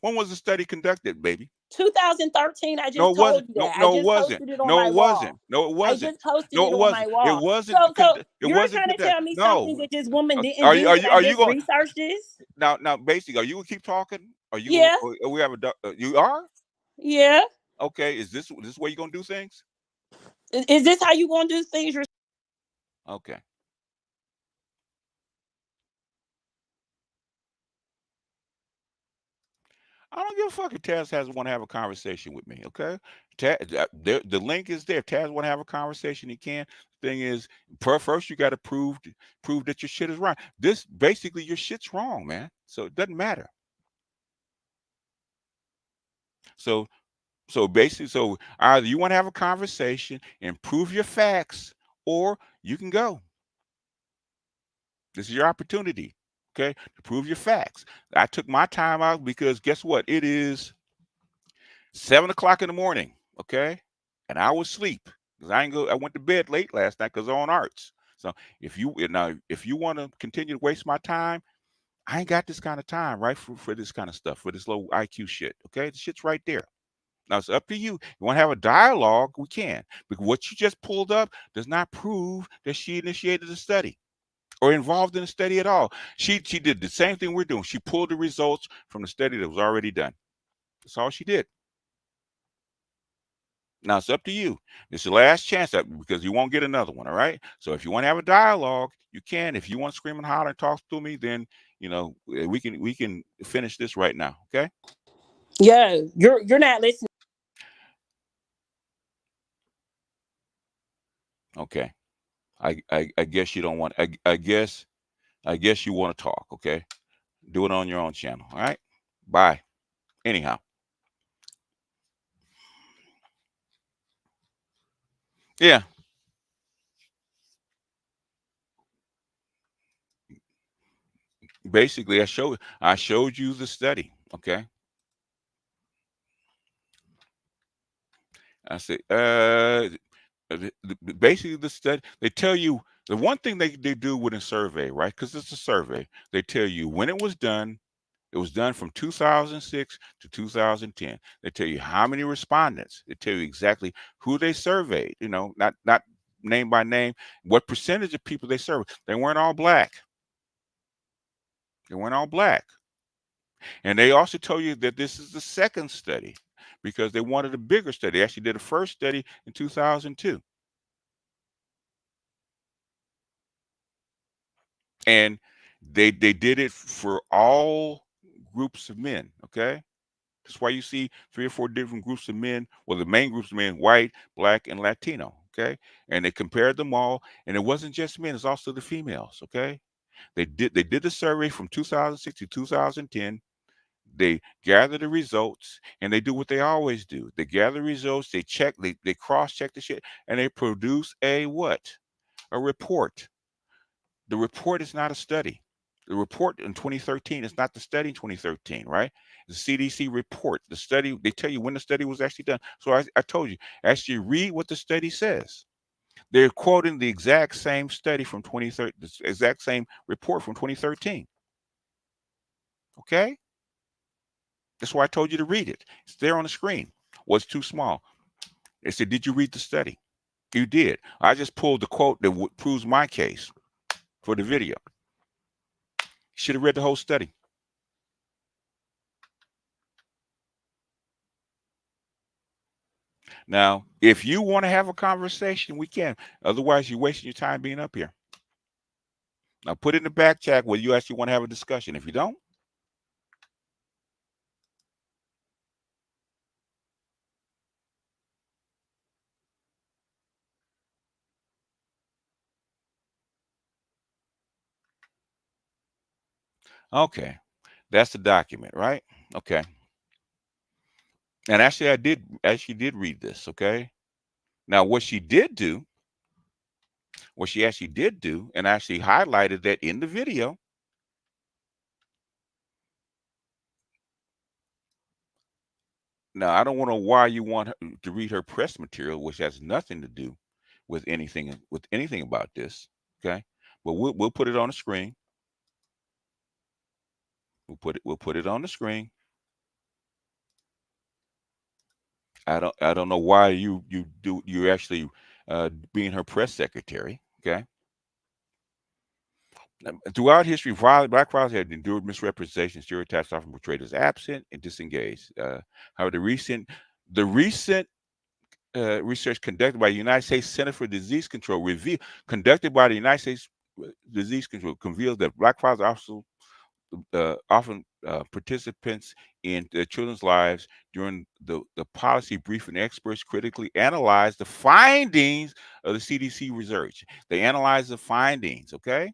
When was the study conducted, baby? 2013. I just No, it told wasn't. you No, that. no, I it just wasn't. posted it on No, my it wasn't. wall. No, it wasn't. I just posted No, it it on wasn't. my wall. It wasn't. So It you're wasn't trying to tell me no. something that this woman didn't Are do? you? I You just going researched this. now? Basically, are you gonna keep talking? Are you? Yeah. We have you are. Yeah. Okay. Is this way you gonna do things? Is this how you gonna do things? Okay. I don't give a fuck if Taz has want to have a conversation with me. Okay, the link is there. If Taz want to have a conversation, he can. Thing is, first you got to prove that your shit is right. This basically your shit's wrong, man. So it doesn't matter. So basically, either you want to have a conversation and prove your facts, or you can go. This is your opportunity, okay, to prove your facts. I took my time out because guess what? It is 7 o'clock in the morning, okay, and I was asleep because I went to bed late last night because on arts. So if you want to continue to waste my time, I ain't got this kind of time, right, for this kind of stuff, for this low IQ shit. Okay, the shit's right there. Now it's up to you. You want to have a dialogue? We can. But what you just pulled up does not prove that she initiated the study or involved in the study at all. She did the same thing we're doing. She pulled the results from the study that was already done. That's all she did. Now it's up to you. It's your last chance because you won't get another one. All right. So if you want to have a dialogue, you can. If you want to scream and holler and talk to me, then we can finish this right now. Okay. Yeah, you're not listening. Okay. I guess you don't want. I guess you want to talk. Okay. Do it on your own channel. All right. Bye. Anyhow. Yeah. Basically, I showed you the study. Okay. I said, basically the study, they tell you the one thing they do with a survey, right? Because it's a survey. They tell you when it was done. It was done from 2006 to 2010. They tell you how many respondents. They tell you exactly who they surveyed. Not name by name. What percentage of people they surveyed. They weren't all black. They weren't all black. And they also tell you that this is the second study because they wanted a bigger study. They actually did a first study in 2002. And they did it for all groups of men, okay? That's why you see 3 or 4 different groups of men. Well, the main groups of men, white, black, and Latino, okay? And they compared them all, and it wasn't just men, it's also the females, okay? They did the survey from 2006 to 2010. They gather the results, and they do what they always do. They gather results, they check, they cross-check the shit, and they produce a what? A report. The report is not a study. The report in 2013 is not the study in 2013, right? The CDC report, the study, they tell you when the study was actually done. So I told you, actually read what the study says. They're quoting the exact same study from 2013, the exact same report from 2013. Okay? That's why I told you to read it. It's there on the screen. Well, it's too small. They said, did you read the study? You did. I just pulled the quote that proves my case for the video. Should have read the whole study. Now, if you want to have a conversation, we can. Otherwise, you're wasting your time being up here. Now, put it in the back chat whether you actually want to have a discussion. If you don't, okay, that's the document, right? Okay. And actually, actually did read this. Okay. Now, what she did do, what she actually did do, and actually highlighted that in the video. Now, I don't want to know why you want her to read her press material, which has nothing to do with anything about this. Okay, but we'll put it on the screen. We'll put it on the screen. I don't know why you're actually being her press secretary. Okay. Throughout history, black fathers have endured misrepresentation, stereotypes often portrayed as absent and disengaged. However, the recent research conducted by the United States Center for Disease Control conducted by the United States Disease Control reveals that black fathers are also often participants in their children's lives during the policy briefing. Experts critically analyze the findings of the CDC research. They analyze the findings, okay?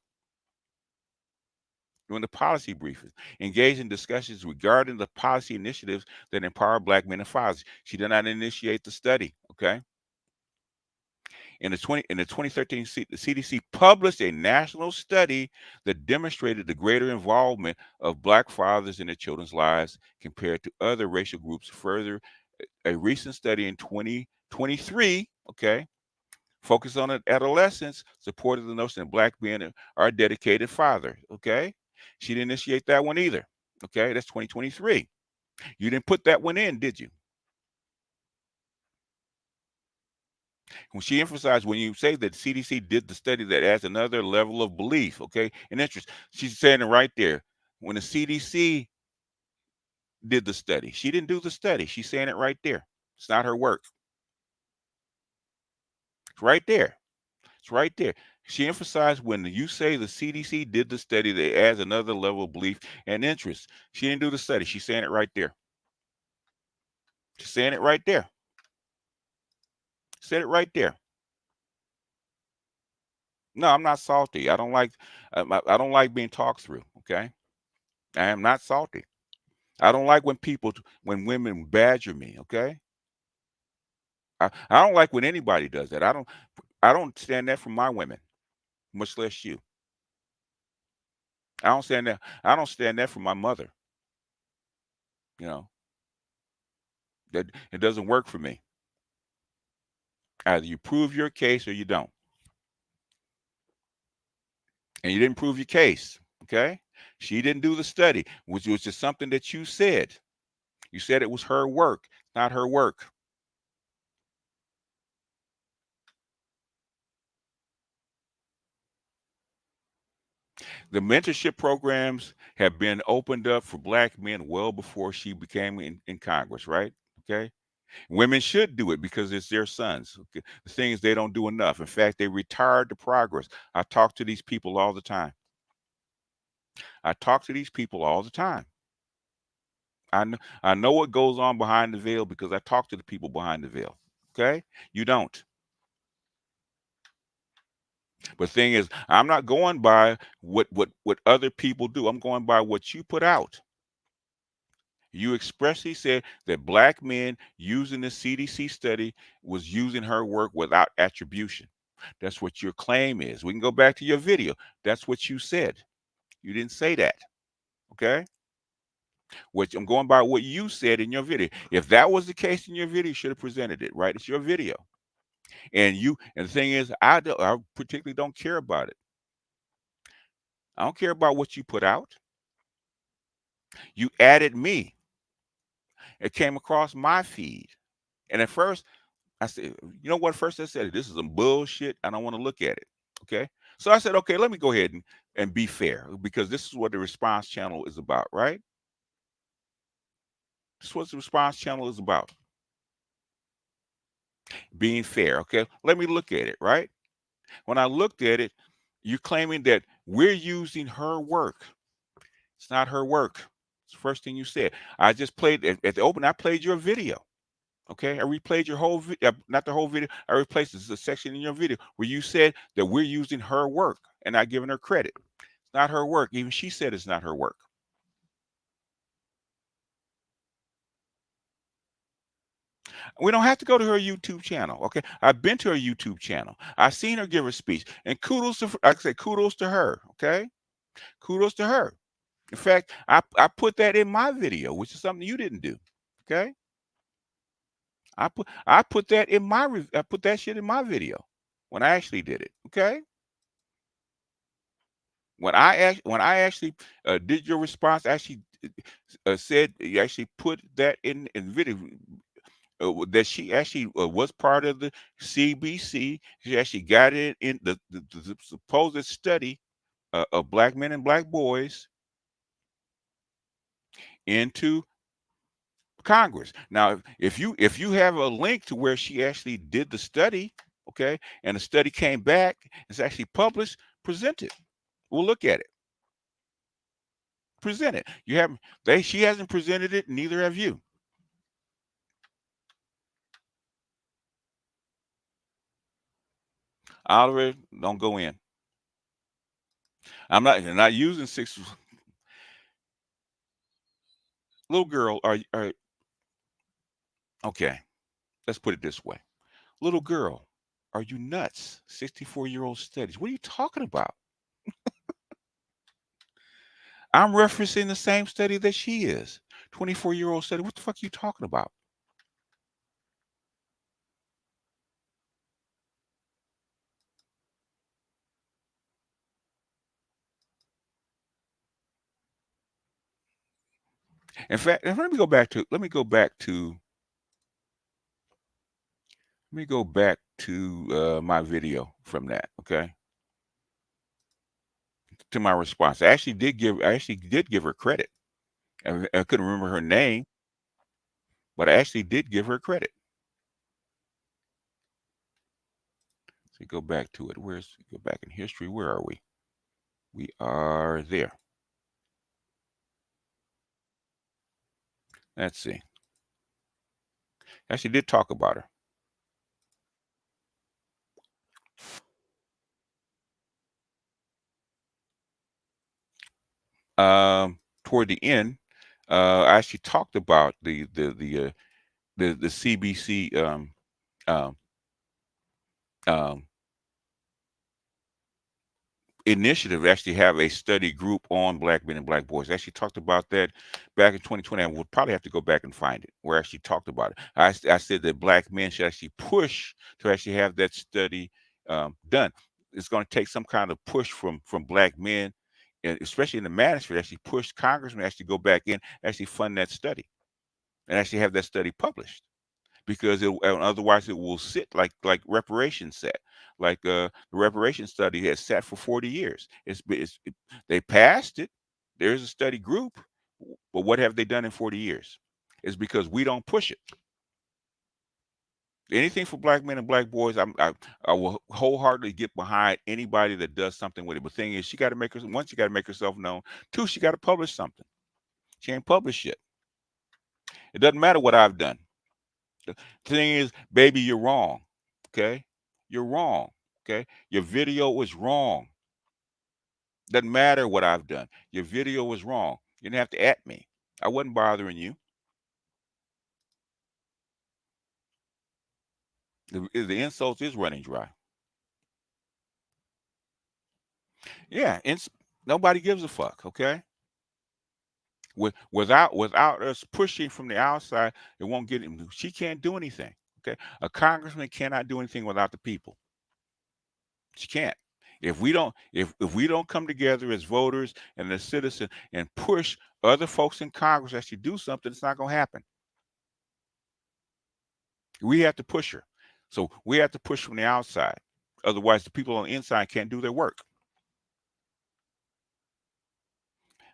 During the policy briefings, engaged in discussions regarding the policy initiatives that empower black men and fathers. She did not initiate the study, okay? In the 2013, the CDC published a national study that demonstrated the greater involvement of black fathers in their children's lives compared to other racial groups. Further, a recent study in 2023, okay, focused on adolescents, supported the notion that black men are dedicated fathers, okay? She didn't initiate that one either, okay? That's 2023. You didn't put that one in, did you? When she emphasized, when you say that CDC did the study, that adds another level of belief, okay, and interest. She's saying it right there. When the CDC did the study, she didn't do the study. She's saying it right there. It's not her work. It's right there. It's right there. She emphasized when you say the CDC did the study, that adds another level of belief and interest. She didn't do the study. She's saying it right there. She's saying it right there. Said it right there. No, I'm not salty. I don't like being talked through. Okay, I am not salty. I don't like when women badger me. Okay, I don't like when anybody does that. I don't stand that for my women, much less you. I don't stand that for my mother. You know that it doesn't work for me. Either you prove your case or you don't, and you didn't prove your case. Okay, she didn't do the study, which was just something that you said. You said it was her work, not her work. The mentorship programs have been opened up for black men well before she became in Congress, right? Okay. Women should do it because it's their sons. Okay? The thing is, they don't do enough. In fact, they retard the progress. I talk to these people all the time. I talk to these people all the time. I know what goes on behind the veil because I talk to the people behind the veil. Okay. You don't. But the thing is, I'm not going by what other people do. I'm going by what you put out. You expressly said that black men using the CDC study was using her work without attribution. That's what your claim is. We can go back to your video. That's what you said. You didn't say that. Okay. Which I'm going by what you said in your video. If that was the case in your video, you should have presented it, right? It's your video. And the thing is, I particularly don't care about it. I don't care about what you put out. You added me. It came across my feed. And at first, I said, you know what? First, I said, this is some bullshit. I don't want to look at it. Okay. So I said, okay, let me go ahead and be fair because this is what the response channel is about, right? This is what the response channel is about. Being fair. Okay, let me look at it. Right. When I looked at it, you're claiming that we're using her work. It's not her work. It's the first thing you said. I just played at the open. I played your video. Okay, I replayed your whole, not the whole video. I replaced a section in your video where you said that we're using her work and not giving her credit. It's not her work. Even she said it's not her work. We don't have to go to her YouTube channel. Okay, I've been to her YouTube channel. I've seen her give her speech, and kudos to, like I said, kudos to her. Okay, kudos to her. In fact, I put that in my video, which is something you didn't do. Okay, I put that in my I put that shit in my video when I actually did it. Okay, when I actually did your response, actually said you actually put that in video. That she actually was part of the CBC. She actually got it in the supposed study of black men and black boys into Congress. Now, if you have a link to where she actually did the study, okay, and the study came back, it's actually published, present it. We'll look at it. Present it. You haven't. She hasn't presented it. Neither have you. Oliver, don't go in. I'm not using six. Little girl, are okay. Let's put it this way. Little girl, are you nuts? 64-year-old studies. What are you talking about? I'm referencing the same study that she is. 24-year-old study. What the fuck are you talking about? In fact, let me go back to my video from that, okay? To my response. I actually did give her credit. I couldn't remember her name, but I actually did give her credit. So go back to it. Go back in history? Where are we? We are there. Let's see. Actually did talk about her. Toward the end, I actually talked about the CBC um, um, initiative. Actually have a study group on black men and black boys. I actually talked about that back in 2020. And we'll probably have to go back and find it where I actually talked about it. I said that black men should actually push to actually have that study done. It's going to take some kind of push from black men, and especially in the manosphere, actually push congressmen actually go back in, actually fund that study, and actually have that study published. Because otherwise it will sit like reparations sat. Like the reparation study has sat for 40 years. They passed it. There's a study group, but what have they done in 40 years? It's because we don't push it. Anything for black men and black boys, I will wholeheartedly get behind anybody that does something with it. But the thing is, she got to make herself known. Two, she got to publish something. She ain't published yet. It doesn't matter what I've done. The thing is, baby, you're wrong. Okay? You're wrong. Okay? Your video was wrong. Doesn't matter what I've done. Your video was wrong. You didn't have to at me. I wasn't bothering you. The insults is running dry. Yeah, nobody gives a fuck. Okay? Without us pushing from the outside, it won't get him. She can't do anything. Okay? A congressman cannot do anything without the people. She can't. If we don't come together as voters and as citizens and push other folks in Congress actually do something, it's not going to happen. We have to push her. So we have to push from the outside. Otherwise, the people on the inside can't do their work.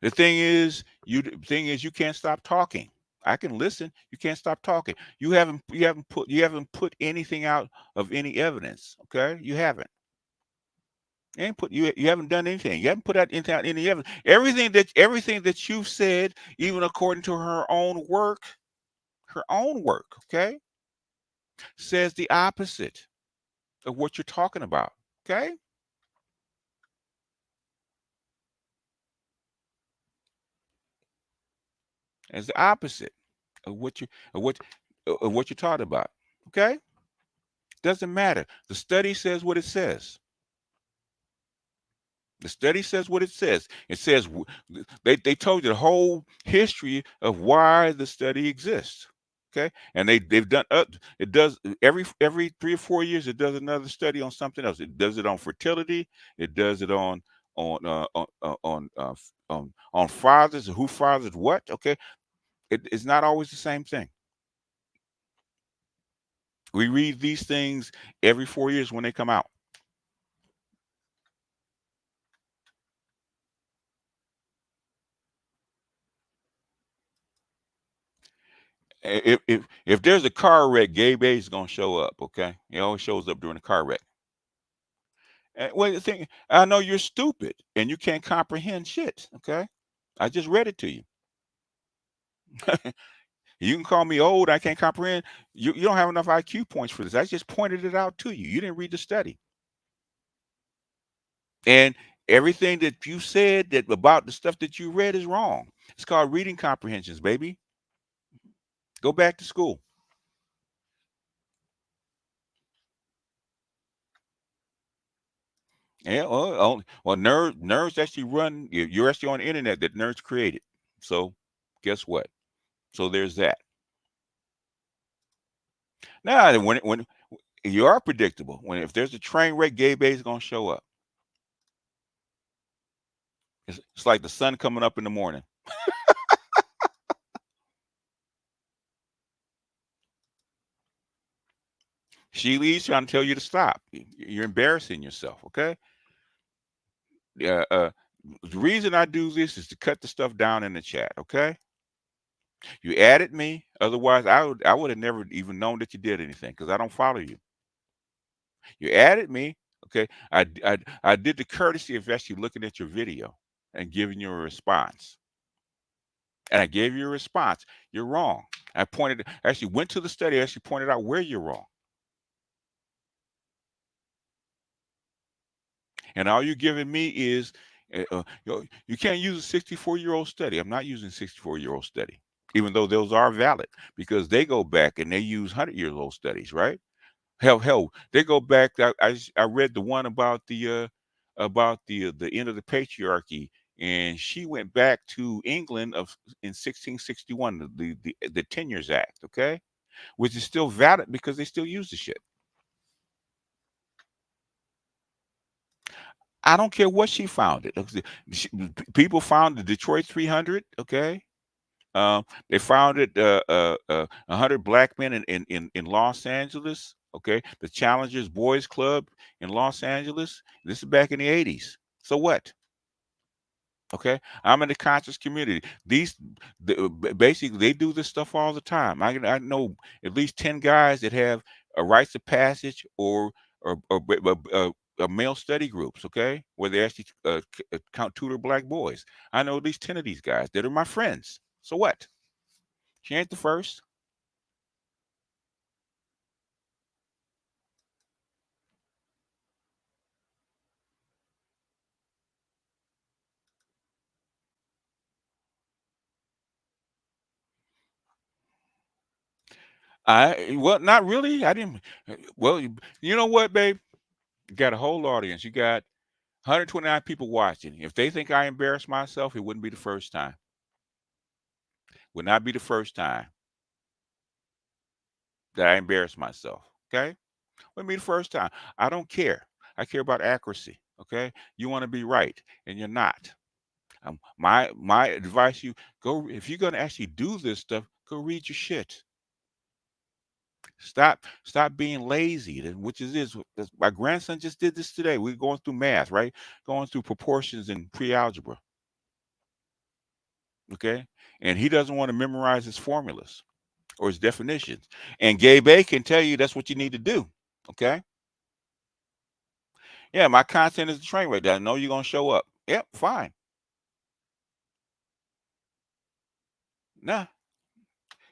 The thing is, you can't stop talking. I can listen. You can't stop talking. You haven't put anything out of any evidence. Okay, you haven't. You haven't done anything. You haven't put out any evidence. Everything that you've said, even according to her own work, okay, says the opposite of what you're talking about. Okay, it's the opposite of what you're talking about. Okay, doesn't matter. The study says what it says. The study says what it says. It says they told you the whole history of why the study exists. Okay, and they've done it does every 3 or 4 years it does another study on something else. It does it on fertility. It does it on fathers, who fathers what. Okay, it's not always the same thing. We read these things every 4 years when they come out. If there's a car wreck, Gabe A is gonna show up. Okay, he always shows up during a car wreck. And well, the thing, I know you're stupid and you can't comprehend shit. Okay, I just read it to you. You can call me old. I can't comprehend. You don't have enough IQ points for this. I just pointed it out to you. You didn't read the study. And everything that you said that about the stuff that you read is wrong. It's called reading comprehensions, baby. Go back to school. Yeah, well, nerds actually run. You're actually on the internet that nerds created. So, guess what? So there's that. Now, when you are predictable, if there's a train wreck, Gabe A is gonna show up. It's like the sun coming up in the morning. She leaves trying to tell you to stop. You're embarrassing yourself. Okay. Yeah. The reason I do this is to cut the stuff down in the chat. Okay. You added me. Otherwise, I would have never even known that you did anything because I don't follow you. You added me. Okay. I did the courtesy of actually looking at your video and giving you a response. And I gave you a response. You're wrong. Actually went to the study, actually pointed out where you're wrong. And all you're giving me is, you can't use a 64-year-old study. I'm not using 64-year-old study, even though those are valid because they go back and they use 100-year-old studies, right? Hell, they go back. I read the one about the end of the patriarchy, and she went back to England in 1661, the Ten Years Act, okay, which is still valid because they still use the shit. I don't care what she found it. People found the Detroit 300, okay. They found it 100 black men in Los Angeles. Okay, the Challengers Boys Club in Los Angeles. This is back in the 80s. So what? Okay, I'm in the conscious community. Basically they do this stuff all the time. I know at least 10 guys that have a rites of passage or male study groups. Okay, where they actually count tutor black boys. I know at least 10 of these guys that are my friends. So what? She ain't the first. Well, not really. I didn't. Well, you know what, babe? You got a whole audience. You got 129 people watching. If they think I embarrass myself, it wouldn't be the first time. Would not be the first time that I embarrass myself. Okay, wouldn't be the first time. I don't care. I care about accuracy. Okay, you want to be right, and you're not. My advice: you go if you're gonna actually do this stuff. Go read your shit. Stop being lazy. Which is this. My grandson just did this today. We're going through math, right? Going through proportions and pre-algebra. Okay. And he doesn't want to memorize his formulas or his definitions. And Gabe A can tell you that's what you need to do. Okay. Yeah, my content is a train wreck. I know you're gonna show up. Yep, fine. Nah.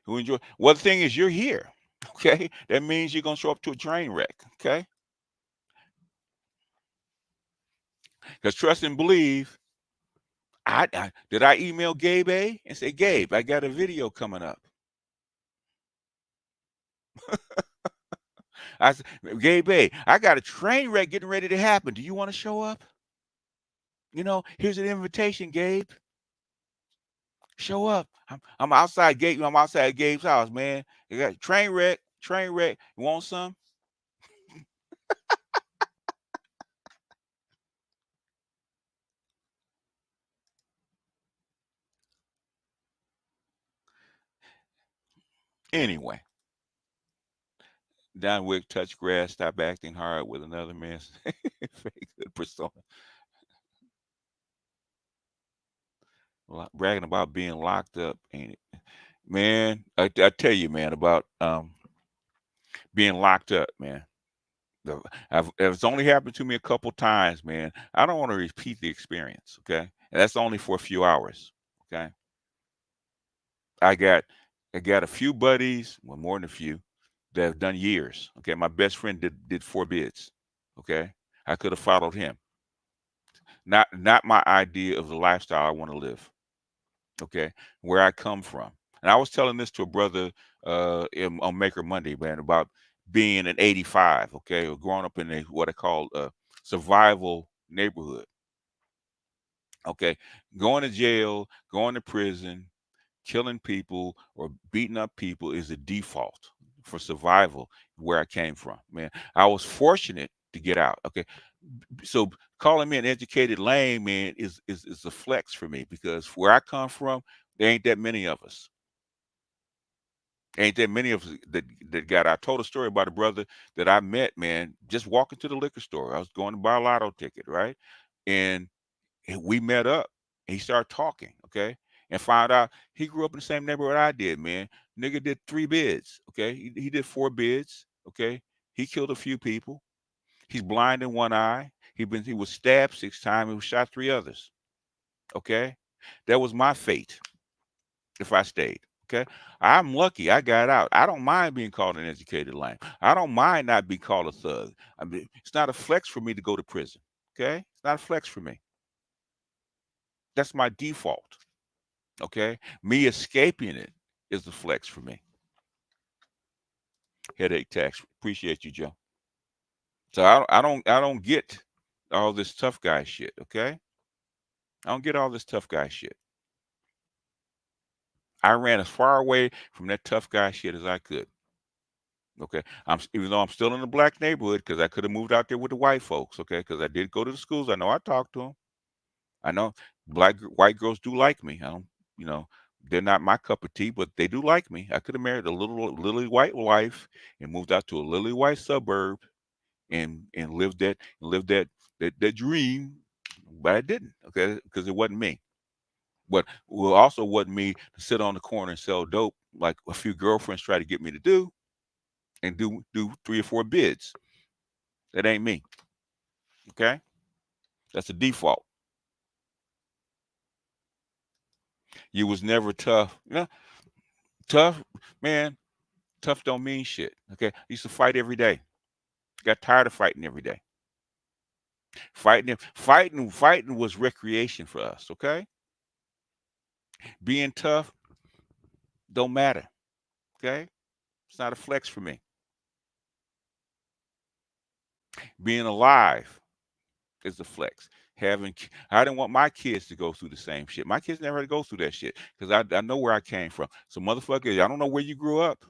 Who enjoy? Well, the thing is, you're here. Okay, that means you're gonna show up to a train wreck. Okay, because trust and believe. I did I email Gabe A and say, Gabe, I got a video coming up. I said, Gabe A, I got a train wreck getting ready to happen. Do you want to show up? You know, here's an invitation, Gabe. Show up. I'm outside Gabe. I'm outside Gabe's house, man. You got train wreck. Train wreck. You want some? Anyway, Don Wick touch grass, stop acting hard with another man's fake good persona. Bragging about being locked up, ain't it? Man, I tell you, man, about being locked up, man. It's only happened to me a couple times, man. I don't want to repeat the experience, okay? And that's only for a few hours, okay? I got I got a few buddies, well, more than a few, that have done years. Okay, my best friend did 4 bids. Okay, I could have followed him. Not my idea of the lifestyle I want to live. Okay, where I come from, and I was telling this to a brother on Maker Monday, man, about being an 85. Okay, or growing up in a what I call a survival neighborhood. Okay, going to jail, going to prison, killing people or beating up people is the default for survival where I came from. Man, I was fortunate to get out. Okay. So calling me an educated lame man is a flex for me because where I come from, there ain't that many of us. Ain't that many of us that got. I told a story about a brother that I met, man, just walking to the liquor store. I was going to buy a lotto ticket, right? And we met up. And he started talking, okay, and found out he grew up in the same neighborhood I did. Man, nigga did 3 bids, okay. He did 4 bids, okay. He killed a few people. He's blind in one eye. He was stabbed 6 times. He was shot 3 others. Okay, that was my fate if I stayed. Okay, I'm lucky I got out. I don't mind being called an educated lame. I don't mind not being called a thug. I mean, it's not a flex for me to go to prison. Okay, it's not a flex for me. That's my default. Okay, me escaping it is the flex for me. Headache tax. Appreciate you, Joe. So I don't get all this tough guy shit. Okay, I don't get all this tough guy shit. I ran as far away from that tough guy shit as I could. Okay, even though I'm still in the black neighborhood because I could have moved out there with the white folks. Okay, because I did go to the schools. I know I talked to them. I know white girls do like me. I don't, you know, they're not my cup of tea, but they do like me. I could have married a little lily white wife and moved out to a lily white suburb and lived that dream, but I didn't. Okay, because it wasn't me. But well, also wasn't me to sit on the corner and sell dope like a few girlfriends try to get me to do and do 3 or 4 bids. That ain't me. Okay, that's a default. You was never tough. Yeah, tough man. Tough don't mean shit. Okay. I used to fight every day. Got tired of fighting every day. Fighting was recreation for us. Okay. Being tough don't matter. Okay. It's not a flex for me. Being alive is a flex. I didn't want my kids to go through the same shit. My kids never had to go through that shit because I know where I came from. So motherfucker, I don't know where you grew up.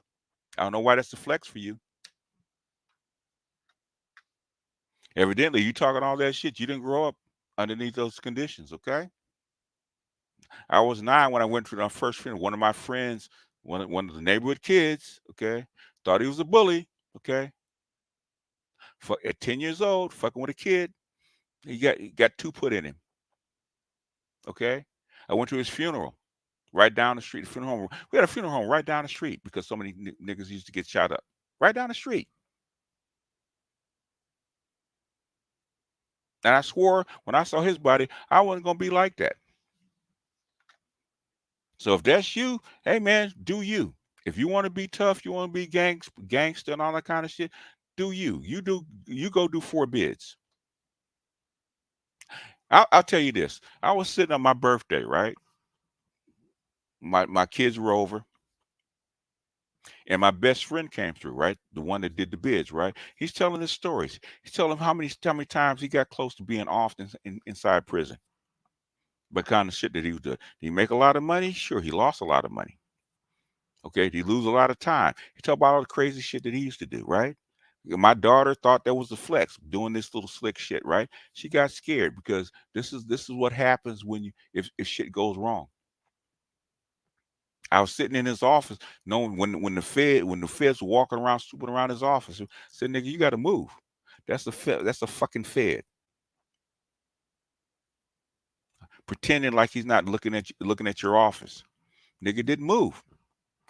I don't know why that's a flex for you. Evidently, you talking all that shit. You didn't grow up underneath those conditions. Okay. I was 9 when I went to my first friend. One of my friends, one of the neighborhood kids, okay, thought he was a bully, okay. At 10 years old, fucking with a kid, he got 2 put in him, okay. I went to his funeral. right down the street. Funeral home. We had a funeral home right down the street because so many niggas used to get shot up right down the street. And I swore when I saw his body, I wasn't gonna be like that. So if that's you, hey man, do you. If you want to be tough, you want to be gangster and all that kind of shit, do you. You go do 4 bids. I'll tell you this. I was sitting on my birthday, right? My kids were over, and my best friend came through, right? The one that did the bids, right? He's telling his stories. He's telling how many times he got close to being off inside prison. But kind of shit that he was doing. Did he make a lot of money? Sure, he lost a lot of money. Okay, did he lose a lot of time? He talked about all the crazy shit that he used to do, right? My daughter thought that was a flex, doing this little slick shit, right? She got scared because this is what happens when if shit goes wrong. I was sitting in his office, knowing when the feds were walking around, swooping around his office, I said, "Nigga, you got to move. That's the Fed. That's a fucking Fed." Pretending like he's not looking at your office. Nigga didn't move.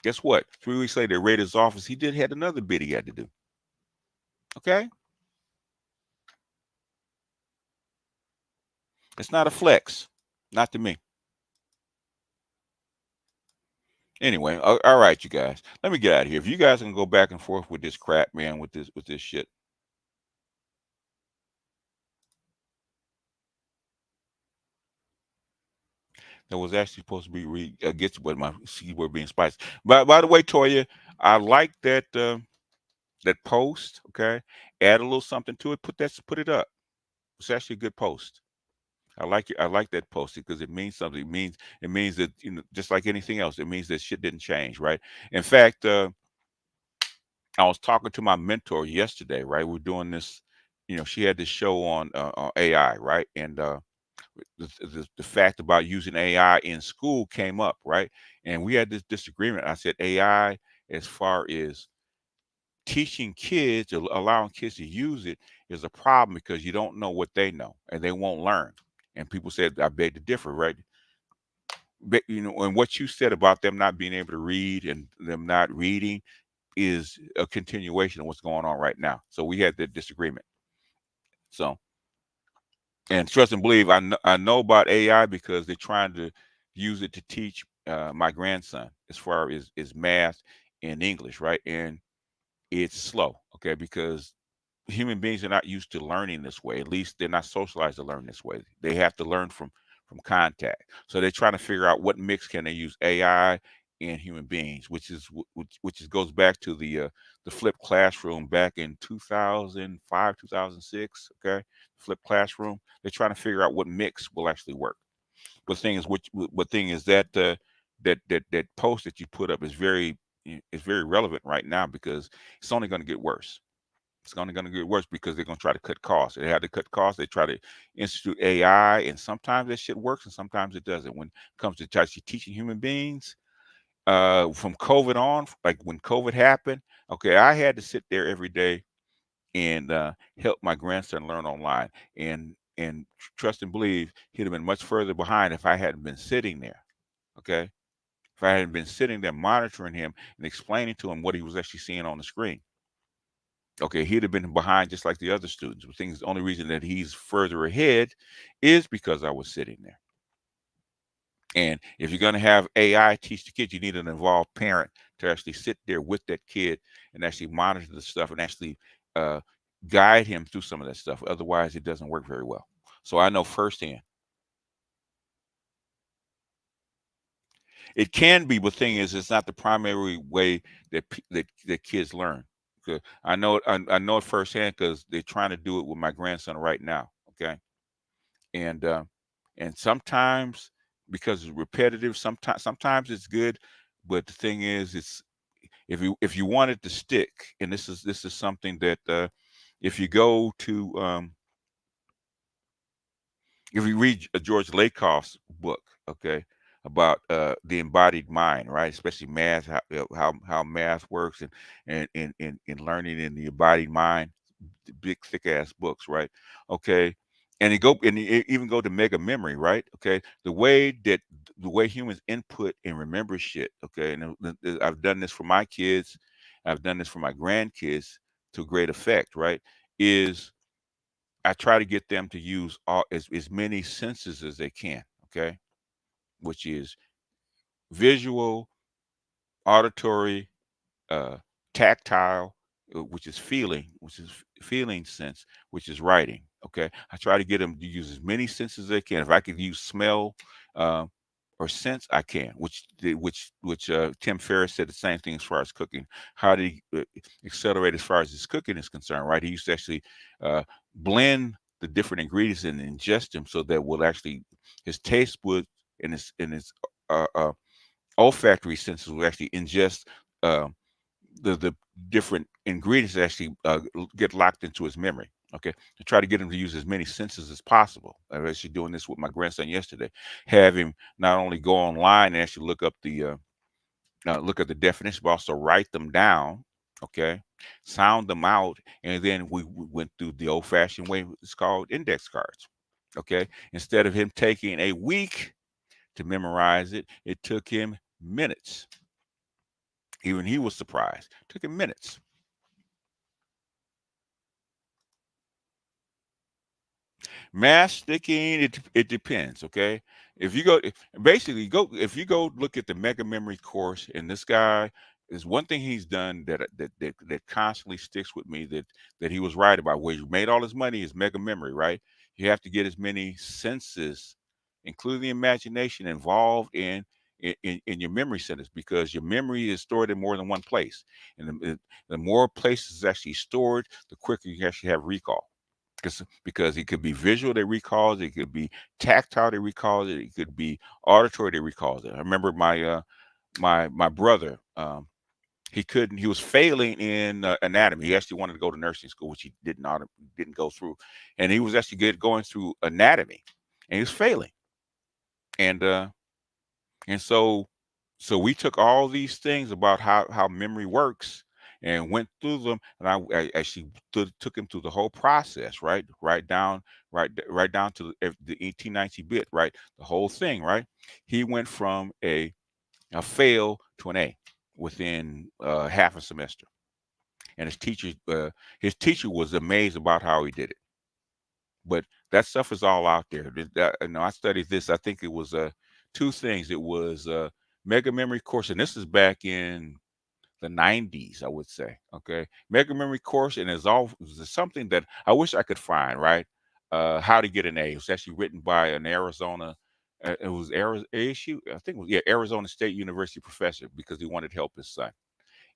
Guess what? 3 weeks later, they raided his office. He had another bid he had to do. Okay? It's not a flex. Not to me. Anyway, all right, you guys. Let me get out of here. If you guys can go back and forth with this crap, man, with this shit. That was actually supposed to be get what my keyboard being spiced. By the way, Toya, I like that that post. Okay, add a little something to it. Put it up. It's actually a good post. I like it. I like that post because it means something. It means that, you know, just like anything else, it means that shit didn't change, right? In fact, I was talking to my mentor yesterday, right? We're doing this, you know, she had this show on AI, right? And the fact about using AI in school came up, right? And we had this disagreement. I said AI, as far as teaching kids or allowing kids to use it, is a problem because you don't know what they know and they won't learn. And people said, I beg to differ, right? But, you know, and what you said about them not being able to read and them not reading is a continuation of what's going on right now. So we had that disagreement. So, and trust and believe, I know about AI because they're trying to use it to teach my grandson as far as math and English, right? And it's slow, okay, because human beings are not used to learning this way. At least they're not socialized to learn this way. They have to learn from contact. So they're trying to figure out what mix can they use AI and human beings, which goes back to the flipped classroom back in 2005, 2006. Okay, flipped classroom. They're trying to figure out what mix will actually work. But thing is, what thing is that that post that you put up is very relevant right now because it's only going to get worse. It's only going to get worse because they're going to try to cut costs. They have to cut costs. They try to institute AI, and sometimes that shit works, and sometimes it doesn't. When it comes to actually teaching human beings, from COVID on, like when COVID happened, okay, I had to sit there every day and help my grandson learn online. And trust and believe, he'd have been much further behind if I hadn't been sitting there. Okay, if I hadn't been sitting there monitoring him and explaining to him what he was actually seeing on the screen. Okay, he'd have been behind just like the other students. The only reason that he's further ahead is because I was sitting there. And if you're going to have AI teach the kids, you need an involved parent to actually sit there with that kid and actually monitor the stuff and actually uh, guide him through some of that stuff. Otherwise, it doesn't work very well. So I know firsthand. It can be, but the thing is, it's not the primary way that kids learn. Okay? I know it firsthand because they're trying to do it with my grandson right now. Okay, and sometimes because it's repetitive, sometimes it's good, but the thing is, it's if you want it to stick, and this is something that if you go to if you read George Lakoff's book, okay, about the embodied mind, right? Especially math, how math works, and learning in the embodied mind, the big thick ass books, right? Okay, and even go to mega memory, right? Okay, the way that the way humans input and remember shit. Okay, and I've done this for my kids, I've done this for my grandkids to great effect. Right? Is I try to get them to use as many senses as they can. Okay, which is visual, auditory, uh, tactile, which is feeling sense, which is writing. Okay, I try to get them to use as many senses as they can. If I could use smell uh, or sense, I can. Which Tim Ferriss said the same thing as far as cooking. How did he accelerate as far as his cooking is concerned? Right, he used to actually blend the different ingredients and ingest them so that will actually his taste would and his uh, uh, olfactory senses will actually ingest uh, the different ingredients that actually get locked into his memory. Okay, to try to get him to use as many senses as possible. I was actually doing this with my grandson yesterday. Have him not only go online and actually look at the definition, but also write them down. Okay, sound them out, and then we went through the old-fashioned way. It's called index cards. Okay, instead of him taking a week to memorize it, it took him minutes. Even he was surprised. It took him minutes. Mass sticking, it depends. Okay, if you go, basically go if you go look at the Mega Memory course, and this guy is one thing he's done that constantly sticks with me that he was right about. Where he made all his money is Mega Memory, right? You have to get as many senses, including the imagination, involved in your memory centers, because your memory is stored in more than one place, and the more places it's actually stored, the quicker you actually have recall. Because it could be visual that recalls it, could be tactile that recalls it, it could be auditory that recalls it. I remember my brother, he was failing in anatomy. He actually wanted to go to nursing school, which he didn't go through, and he was actually going through anatomy, and he was failing, and and so we took all these things about how memory works and went through them, and I actually took him through the whole process, right down to the 1890 bit, right, the whole thing, right. He went from a fail to an A within half a semester, and his teacher was amazed about how he did it. But that stuff is all out there. I studied this. I think it was two things. It was Mega Memory course, and this is back in the 90s, I would say. Okay, Mega Memory course, and it's something that I wish I could find. Right, how to get an A. It was actually written by an Arizona. It was ASU. I think it was, yeah, Arizona State University professor, because he wanted to help his son.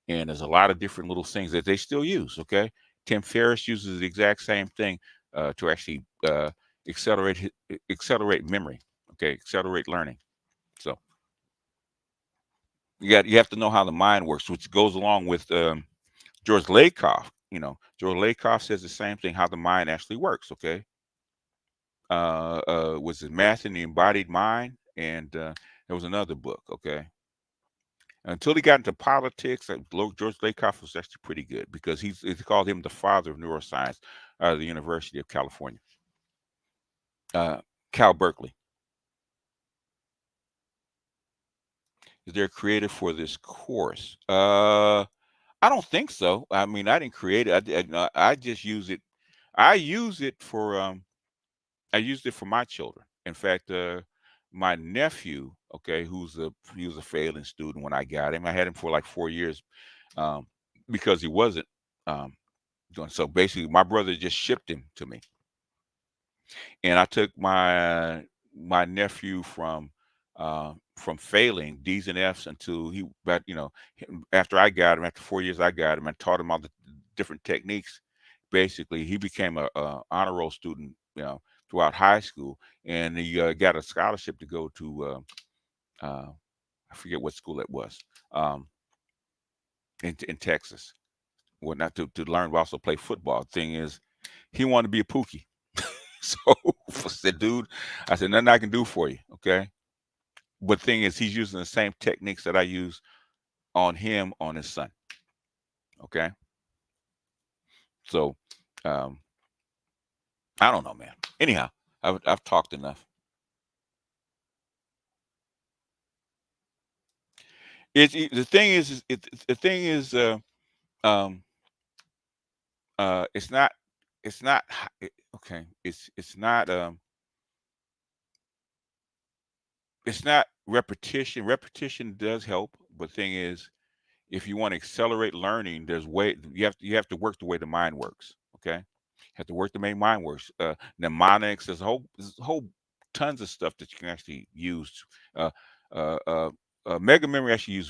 And there's a lot of different little things that they still use. Okay, Tim Ferriss uses the exact same thing to actually accelerate memory. Okay, accelerate learning. So you have to know how the mind works, which goes along with George Lakoff. George Lakoff says the same thing, how the mind actually works. Okay, was it Math in the Embodied Mind, and there was another book. Okay, until he got into politics, George Lakoff was actually pretty good, because he called him the father of neuroscience out of the University of California, uh, Cal Berkeley. Is there a creator for this course? I don't think so. I mean, I didn't create it. I just use it. I use it for I used it for my children. In fact, my nephew, okay, he was a failing student when I got him. I had him for like 4 years, um, because he wasn't um, doing so. Basically, my brother just shipped him to me, and I took my nephew from failing D's and F's until but after I got him, after 4 years, I got him and taught him all the different techniques. Basically, he became a honor roll student, throughout high school, and he got a scholarship to go to I forget what school it was, um, in Texas. Well, not to learn, but also play football. Thing is, he wanted to be a Pookie. So I said, dude, I said, nothing I can do for you. Okay. But thing is, he's using the same techniques that I use on him, on his son. Okay. So um, I don't know, man. Anyhow, I've talked enough. the thing is the thing is um it's not okay, it's not repetition. Repetition does help, but thing is, if you want to accelerate learning, there's way you have to work the way the mind works. Okay, you have to work the way mind works. Mnemonics, there's a whole tons of stuff that you can actually use. Uh, uh, uh, Mega memory actually use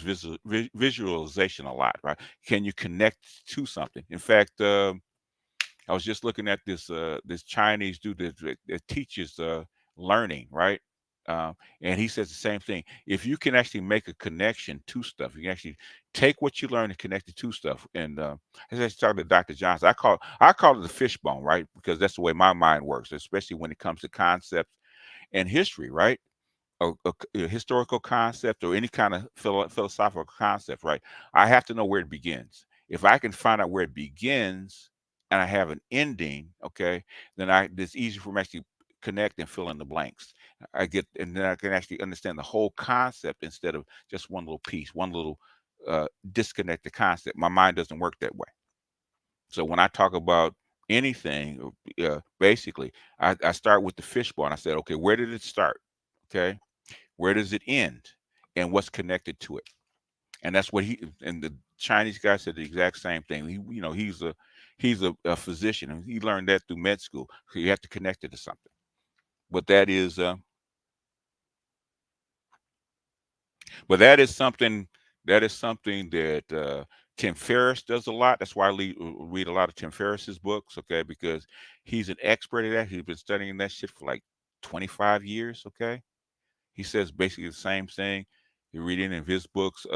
visualization a lot, right? Can you connect to something? In fact, I was just looking at this Chinese dude that teaches learning, right? And he says the same thing. If you can actually make a connection to stuff, you can actually take what you learn and connect it to stuff. And as I started to Dr. Johnson, I call it the fishbone, right? Because that's the way my mind works, especially when it comes to concepts and history, right? A historical concept or any kind of philosophical concept, right? I have to know where it begins. If I can find out where it begins and I have an ending, okay, then it's easy for me to actually connect and fill in the blanks. And then I can actually understand the whole concept instead of just one little piece, one little disconnected concept. My mind doesn't work that way. So when I talk about anything, basically, I start with the fishbone. I said, okay, where did it start? Okay, where does it end, and what's connected to it? And that's what the Chinese guy said the exact same thing. He's a physician, and he learned that through med school. So you have to connect it to something. But that is something that Tim Ferriss does a lot. That's why I read a lot of Tim Ferriss's books, okay, because he's an expert at that. He's been studying that shit for like 25 years, okay. He says basically the same thing. You read it in his books.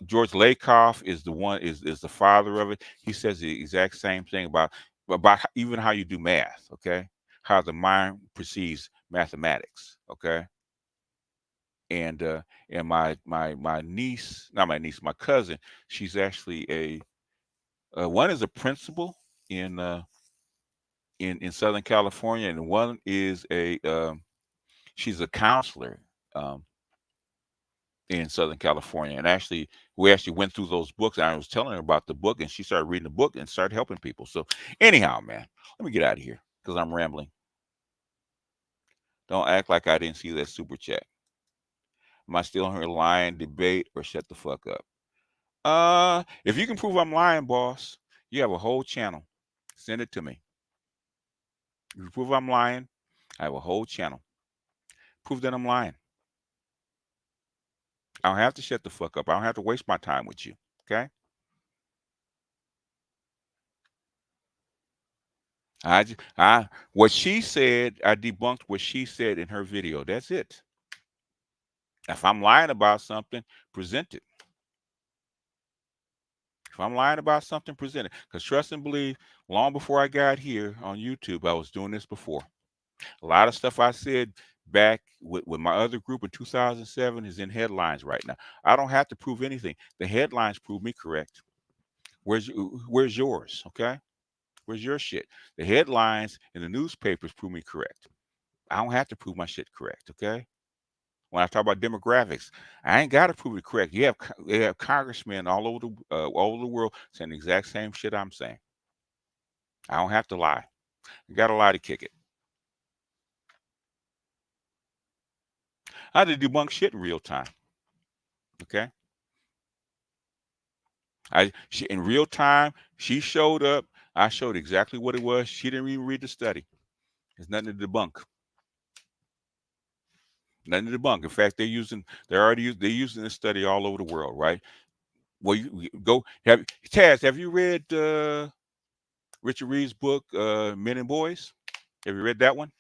George Lakoff is the father of it. He says the exact same thing about even how you do math, okay? How the mind perceives mathematics, okay? And my niece, not my niece, my cousin, she's actually one is a principal in Southern California, and one is she's a counselor in Southern California. And actually, we actually went through those books. And I was telling her about the book, and she started reading the book and started helping people. So anyhow, man, let me get out of here because I'm rambling. Don't act like I didn't see that super chat. Am I still on here lying, debate, or shut the fuck up? If you can prove I'm lying, boss, you have a whole channel. Send it to me. If you prove I'm lying, I have a whole channel. Prove that I'm lying. I don't have to shut the fuck up. I don't have to waste my time with you. Okay? What she said, I debunked what she said in her video. That's it. If I'm lying about something, present it. If I'm lying about something, present it. Because trust and believe, long before I got here on YouTube, I was doing this before. A lot of stuff I said back with my other group in 2007 is in headlines right now. I don't have to prove anything. The headlines prove me correct. Where's yours? Okay? Where's your shit? The headlines in the newspapers prove me correct. I don't have to prove my shit correct. Okay? When I talk about demographics, I ain't got to prove it correct. They have congressmen all over the world saying the exact same shit I'm saying. I don't have to lie. You got to lie to kick it. I had to debunk shit in real time. Okay. In real time, she showed up. I showed exactly what it was. She didn't even read the study. There's nothing to debunk. Nothing to debunk. In fact, they're using this study all over the world, right? Well, you go Taz, have you read Richard Reed's book, Men and Boys? Have you read that one?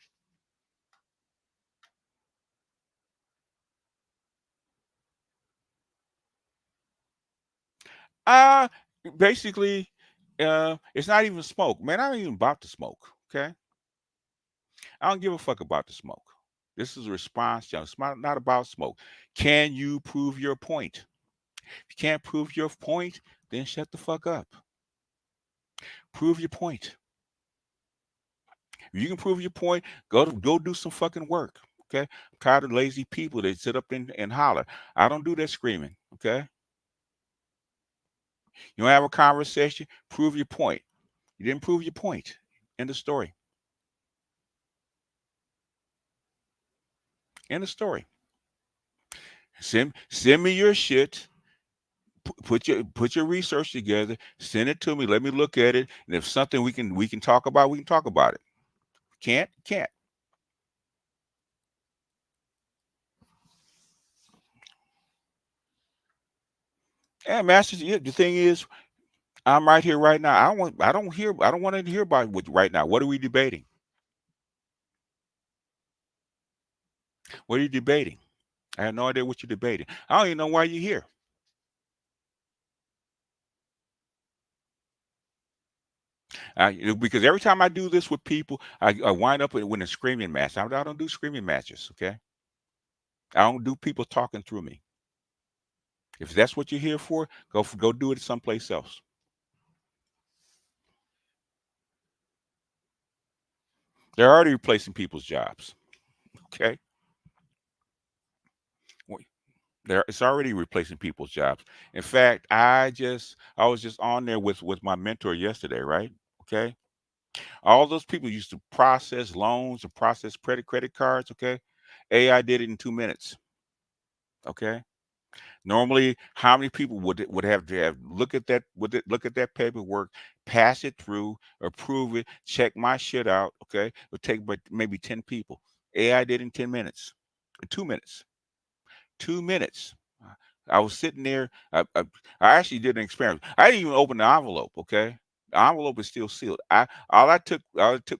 Uh Basically, it's not even smoke. Man, I ain't even about to smoke. Okay. I don't give a fuck about the smoke. This is a response channel. It's not about smoke. Can you prove your point? If you can't prove your point, then shut the fuck up. Prove your point. If you can prove your point, go do some fucking work. Okay, I'm tired of lazy people that sit up and holler. I don't do that screaming. Okay, you don't have a conversation. Prove your point. You didn't prove your point. End of story. End of story. Send me your shit. Put your research together. Send it to me. Let me look at it. And if something we can talk about, we can talk about it. Can't. And masters, yeah, the thing is, I'm right here right now. I don't want to hear about it right now. What are we debating? What are you debating? I have no idea what you're debating. I don't even know why you're here. Because every time I do this with people, I wind up with a screaming match. I don't do screaming matches, okay? I don't do people talking through me. If that's what you're here for, go do it someplace else. They're already replacing people's jobs, okay? It's already replacing people's jobs. In fact, I was just on there with my mentor yesterday, right? Okay. All those people used to process loans and process credit cards, okay? AI did it in 2 minutes. Okay. Normally, how many people would have to have look at that paperwork, pass it through, approve it, check my shit out, okay? It would take but maybe 10 people. AI did in 10 minutes. 2 minutes. 2 minutes. I was sitting there. I actually did an experiment. I didn't even open the envelope. Okay, the envelope is still sealed. All it took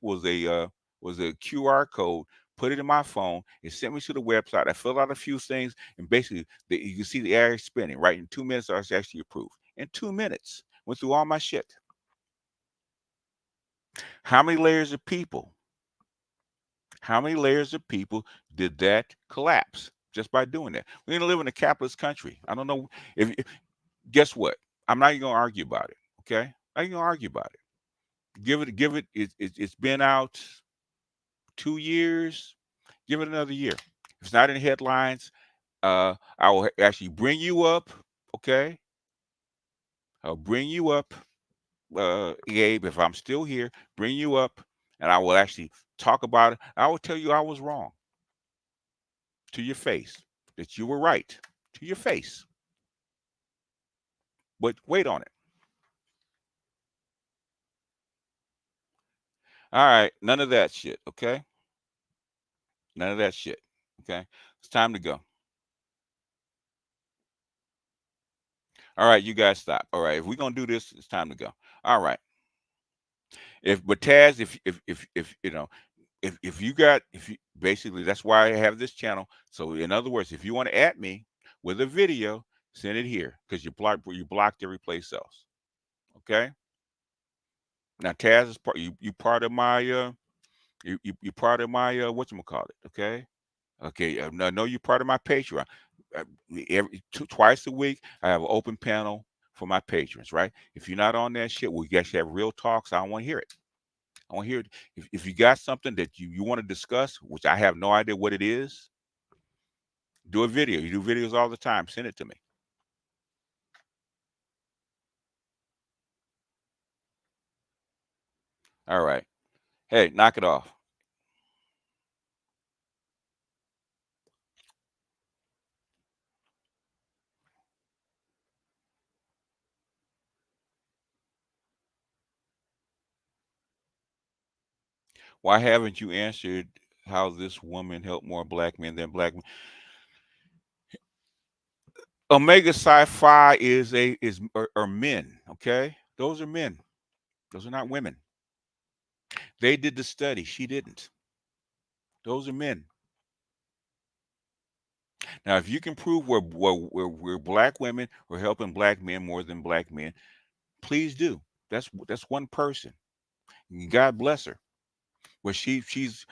was a QR code. Put it in my phone. It sent me to the website. I filled out a few things, and basically, you can see the area spinning. Right in 2 minutes, I was actually approved. In 2 minutes, went through all my shit. How many layers of people? How many layers of people did that collapse just by doing that? We're gonna live in a capitalist country. I don't know if guess what? I'm not even gonna argue about it. Okay, not even gonna argue about it. Give it. It's been out 2 years. Give it another year. If it's not in headlines, I will actually bring you up. Okay, I'll bring you up, Gabe. If I'm still here, bring you up, and I will actually talk about it. I will tell you I was wrong to your face, that you were right to your face. But wait on it. All right, none of that shit. Okay, none of that shit. Okay, it's time to go. All right, you guys stop. All right, if we're gonna do this, it's time to go. All right. If but Taz, if you know, if you got if you basically that's why I have this channel. So in other words, if you want to add me with a video, send it here because you blocked every place else. Okay. Now Taz is you part of my you part of my whatchamacallit, okay? Okay, I know you're part of my Patreon. Uh, twice a week, I have an open panel for my patrons, right? If you're not on that shit, we actually have real talks. I don't want to hear it. I want to hear it. If you got something that you want to discuss, which I have no idea what it is, do a video. You do videos all the time. Send it to me. All right. Hey, knock it off. Why haven't you answered how this woman helped more black men than black men? Omega Sci-Fi are men, okay? Those are men. Those are not women. They did the study. She didn't. Those are men. Now, if you can prove where black women are helping black men more than black men, please do. That's one person. God bless her. But she's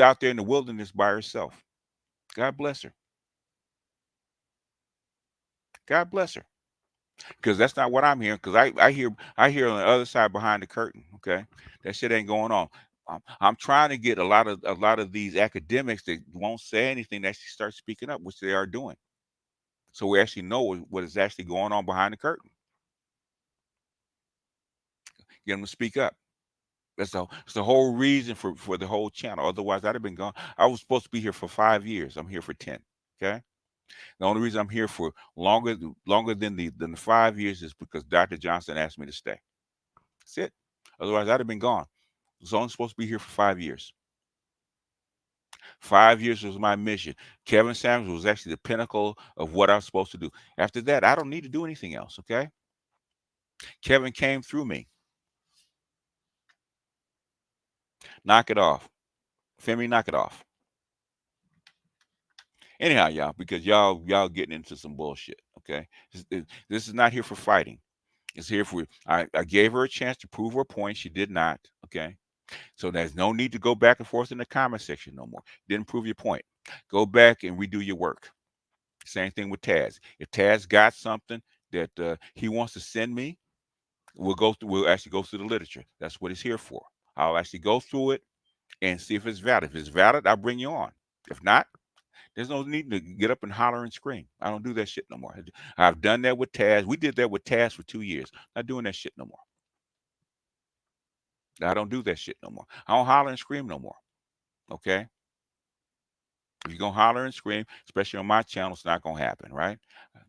out there in the wilderness by herself. God bless her. God bless her. Because that's not what I'm hearing. Because I hear on the other side behind the curtain. Okay, that shit ain't going on. I'm trying to get a lot of these academics that won't say anything to actually start speaking up, which they are doing. So we actually know what is actually going on behind the curtain. Get them to speak up. That's the whole reason for the whole channel. Otherwise, I'd have been gone. I was supposed to be here for 5 years. I'm here for 10. Okay. The only reason I'm here for longer than the 5 years is because Dr. Johnson asked me to stay. That's it. Otherwise, I'd have been gone. I was only supposed to be here for 5 years. 5 years was my mission. Kevin Samuels was actually the pinnacle of what I was supposed to do. After that, I don't need to do anything else. Okay. Kevin came through me. Knock it off. Femi, knock it off. Anyhow, y'all, because y'all getting into some bullshit. Okay. This is not here for fighting. It's here for, I gave her a chance to prove her point. She did not. Okay. So there's no need to go back and forth in the comment section no more. Didn't prove your point. Go back and redo your work. Same thing with Taz. If Taz got something that he wants to send me, we'll actually go through the literature. That's what it's here for. I'll actually go through it and see if it's valid. If it's valid, I'll bring you on. If not, there's no need to get up and holler and scream. I don't do that shit no more. I've done that with Taz. We did that with Taz for 2 years. Not doing that shit no more. I don't do that shit no more. I don't holler and scream no more. Okay? If you're going to holler and scream, especially on my channel, it's not going to happen, right?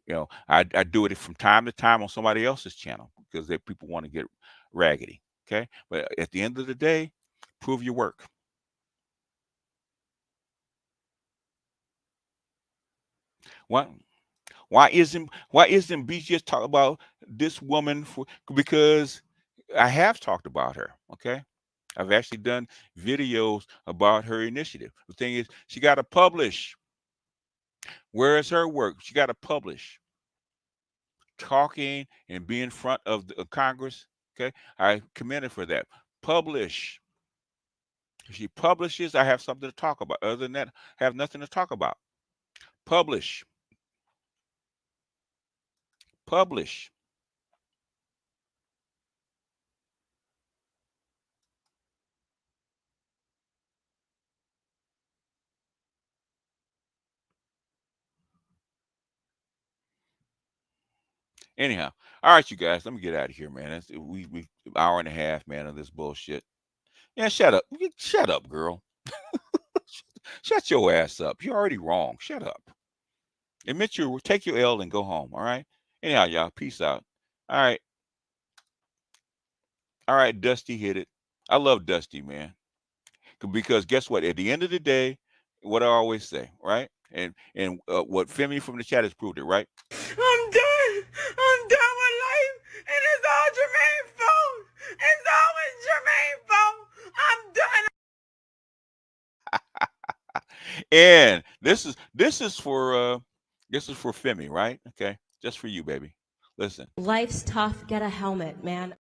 You know, I do it from time to time on somebody else's channel because people want to get raggedy. Okay? But at the end of the day, prove your work. What? Why isn't B just talk about this woman because I have talked about her, okay? I've actually done videos about her initiative. The thing is, she got to publish. Where is her work? She got to publish. Talking and be in front of the Congress, okay? I commend her for that. Publish. If she publishes, I have something to talk about. Other than that, I have nothing to talk about. Publish. Publish. Anyhow, all right, you guys, let me get out of here, man. We hour and a half, man, of this bullshit. Yeah, shut up. Shut up, girl. Shut your ass up. You're already wrong. Shut up. Take your L and go home. All right. Anyhow, y'all, peace out. All right. All right, Dusty hit it. I love Dusty, man. Because guess what? At the end of the day, what I always say, right? And what Femi from the chat has proved it, right? I'm done. I'm done with life. And it's all Jermaine's fault. It's always Jermaine's fault. I'm done. And this is for Femi, right? Okay. Just for you, baby. Listen. Life's tough. Get a helmet, man.